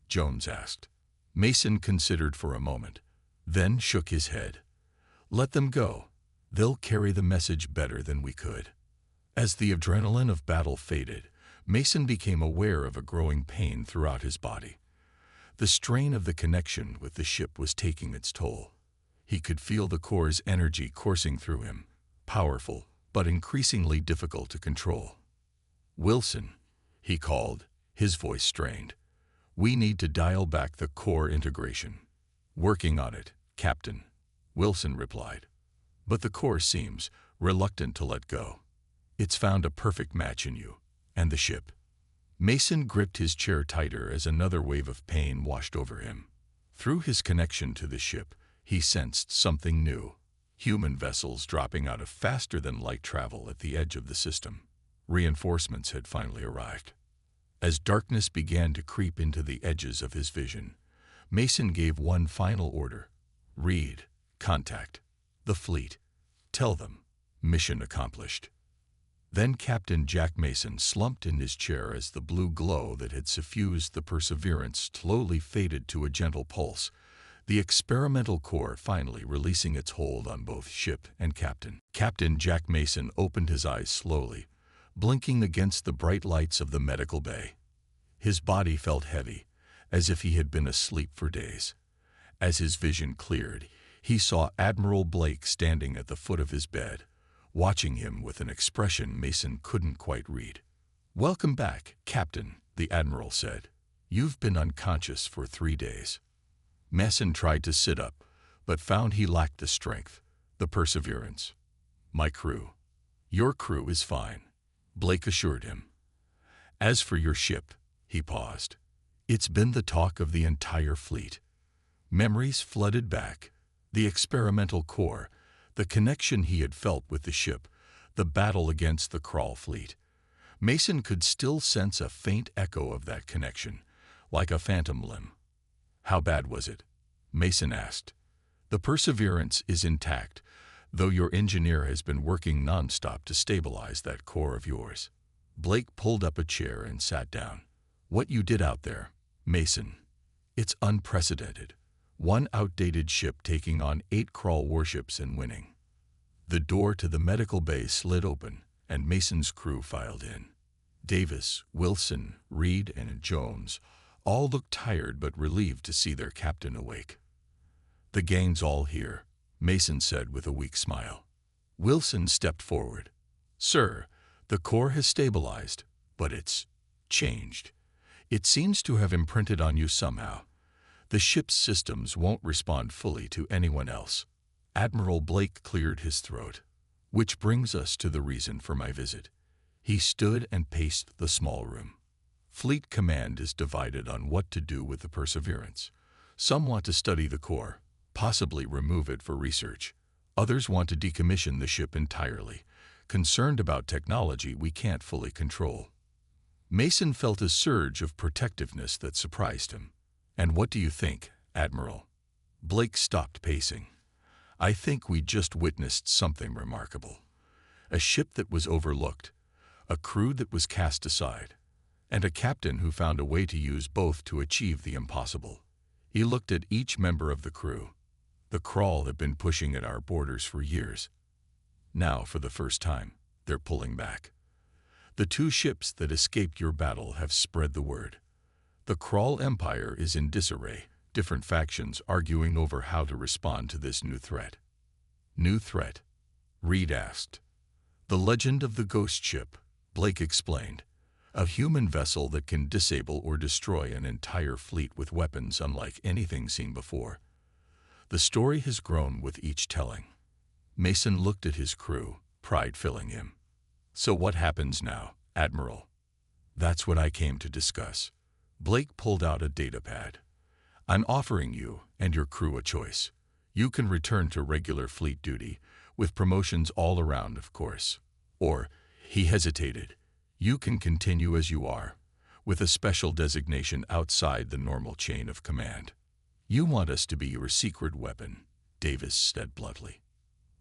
Jones asked. Mason considered for a moment, then shook his head. "Let them go. They'll carry the message better than we could." As the adrenaline of battle faded, Mason became aware of a growing pain throughout his body. The strain of the connection with the ship was taking its toll. He could feel the core's energy coursing through him, powerful but increasingly difficult to control. "Wilson," he called, his voice strained. "We need to dial back the core integration." "Working on it, Captain," Wilson replied. "But the core seems reluctant to let go. It's found a perfect match in you and the ship." Mason gripped his chair tighter as another wave of pain washed over him. Through his connection to the ship, he sensed something new. Human vessels dropping out of faster-than-light travel at the edge of the system. Reinforcements had finally arrived. As darkness began to creep into the edges of his vision, Mason gave one final order. "Reed, contact the fleet. Tell them, mission accomplished." Then Captain Jack Mason slumped in his chair as the blue glow that had suffused the Perseverance slowly faded to a gentle pulse, the experimental core finally releasing its hold on both ship and captain. Captain Jack Mason opened his eyes slowly, blinking against the bright lights of the medical bay. His body felt heavy, as if he had been asleep for days. As his vision cleared, he saw Admiral Blake standing at the foot of his bed, watching him with an expression Mason couldn't quite read. "Welcome back, Captain," the Admiral said. "You've been unconscious for 3 days." Mason tried to sit up, but found he lacked the strength. The Perseverance. "My crew." "Your crew is fine," Blake assured him. "As for your ship," he paused. "It's been the talk of the entire fleet." Memories flooded back. The experimental core, the connection he had felt with the ship, the battle against the Krull fleet. Mason could still sense a faint echo of that connection, like a phantom limb. How bad was it? Mason asked. The Perseverance is intact, though your engineer has been working non-stop to stabilize that core of yours. Blake pulled up a chair and sat down. What you did out there, Mason, it's unprecedented. One outdated ship taking on 8 crawl warships and winning. The door to the medical bay slid open, and Mason's crew filed in. Davis, Wilson, Reed, and Jones all looked tired but relieved to see their captain awake. The gang's all here, Mason said with a weak smile. Wilson stepped forward. Sir, the core has stabilized, but it's changed. It seems to have imprinted on you somehow. The ship's systems won't respond fully to anyone else. Admiral Blake cleared his throat. Which brings us to the reason for my visit. He stood and paced the small room. Fleet Command is divided on what to do with the Perseverance. Some want to study the core, possibly remove it for research. Others want to decommission the ship entirely, concerned about technology we can't fully control. Mason felt a surge of protectiveness that surprised him. And what do you think, Admiral? Blake stopped pacing. I think we just witnessed something remarkable. A ship that was overlooked, a crew that was cast aside, and a captain who found a way to use both to achieve the impossible. He looked at each member of the crew. The crawl had been pushing at our borders for years. Now, for the first time, they're pulling back. The 2 ships that escaped your battle have spread the word. The crawl empire is in disarray, different factions arguing over how to respond to this new threat. New threat? Reed asked. The legend of the ghost ship, Blake explained. A human vessel that can disable or destroy an entire fleet with weapons unlike anything seen before. The story has grown with each telling. Mason looked at his crew, pride filling him. So what happens now, Admiral? That's what I came to discuss. Blake pulled out a datapad. I'm offering you and your crew a choice. You can return to regular fleet duty, with promotions all around, of course. Or, he hesitated, you can continue as you are, with a special designation outside the normal chain of command. You want us to be your secret weapon, Davis said bluntly.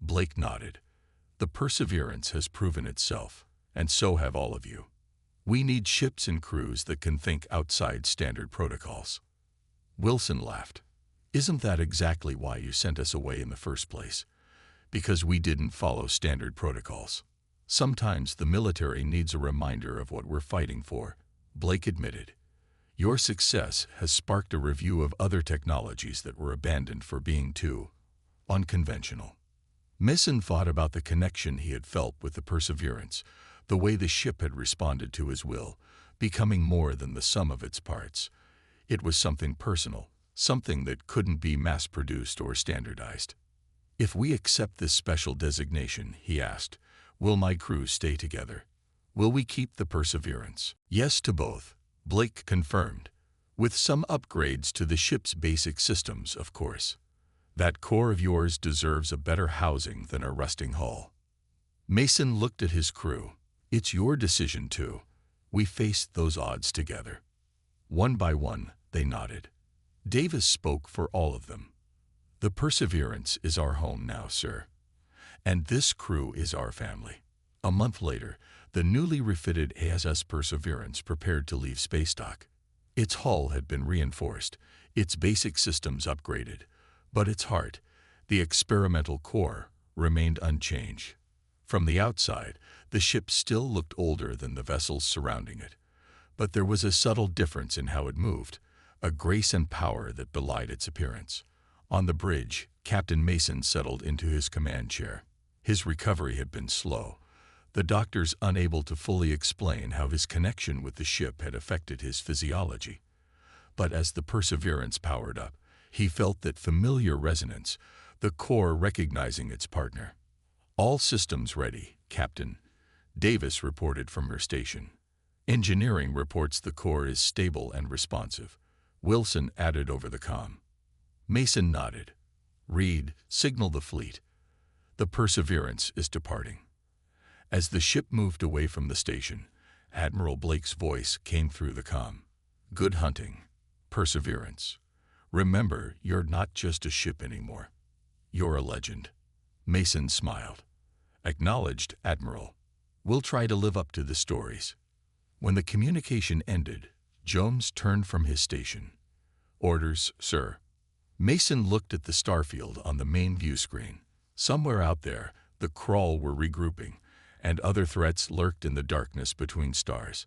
Blake nodded. The Perseverance has proven itself, and so have all of you. We need ships and crews that can think outside standard protocols. Wilson laughed. Isn't that exactly why you sent us away in the first place? Because we didn't follow standard protocols. Sometimes the military needs a reminder of what we're fighting for, Blake admitted. Your success has sparked a review of other technologies that were abandoned for being too unconventional. Mason thought about the connection he had felt with the Perseverance, the way the ship had responded to his will, becoming more than the sum of its parts. It was something personal, something that couldn't be mass-produced or standardized. If we accept this special designation, he asked, will my crew stay together? Will we keep the Perseverance? Yes to both, Blake confirmed, with some upgrades to the ship's basic systems, of course. That core of yours deserves a better housing than a rusting hull. Mason looked at his crew. It's your decision too. We faced those odds together. One by one, they nodded. Davis spoke for all of them. The Perseverance is our home now, sir. And this crew is our family. A month later, the newly refitted HFY Perseverance prepared to leave space dock. Its hull had been reinforced, its basic systems upgraded, but its heart, the experimental core, remained unchanged. From the outside, the ship still looked older than the vessels surrounding it, but there was a subtle difference in how it moved, a grace and power that belied its appearance. On the bridge, Captain Mason settled into his command chair. His recovery had been slow, the doctors unable to fully explain how his connection with the ship had affected his physiology. But as the Perseverance powered up, he felt that familiar resonance, the core recognizing its partner. All systems ready, Captain, Davis reported from her station. Engineering reports the core is stable and responsive, Wilson added over the comm. Mason nodded. Reed, signal the fleet. The Perseverance is departing. As the ship moved away from the station, Admiral Blake's voice came through the comm. Good hunting. Perseverance. Remember, you're not just a ship anymore. You're a legend. Mason smiled. Acknowledged, Admiral. We'll try to live up to the stories. When the communication ended, Jones turned from his station. Orders, sir. Mason looked at the starfield on the main view screen. Somewhere out there, the Krull were regrouping, and other threats lurked in the darkness between stars.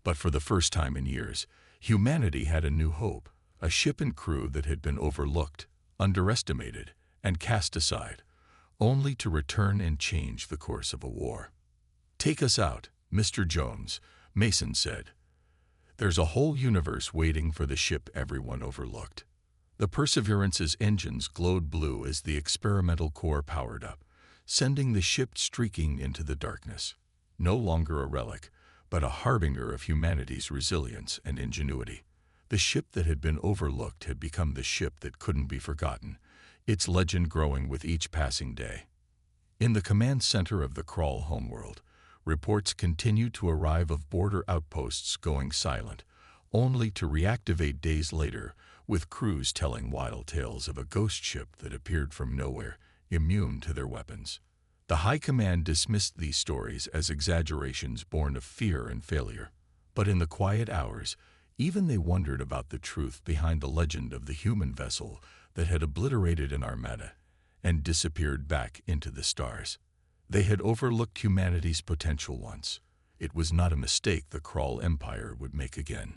But for the first time in years, humanity had a new hope, a ship and crew that had been overlooked, underestimated, and cast aside, only to return and change the course of a war. Take us out, Mr. Jones, Mason said. There's a whole universe waiting for the ship everyone overlooked. The Perseverance's engines glowed blue as the experimental core powered up, sending the ship streaking into the darkness. No longer a relic, but a harbinger of humanity's resilience and ingenuity. The ship that had been overlooked had become the ship that couldn't be forgotten, its legend growing with each passing day. In the command center of the Krull homeworld, reports continued to arrive of border outposts going silent, only to reactivate days later with crews telling wild tales of a ghost ship that appeared from nowhere, immune to their weapons. The High Command dismissed these stories as exaggerations born of fear and failure. But in the quiet hours, even they wondered about the truth behind the legend of the human vessel that had obliterated an armada and disappeared back into the stars. They had overlooked humanity's potential once. It was not a mistake the Krull Empire would make again.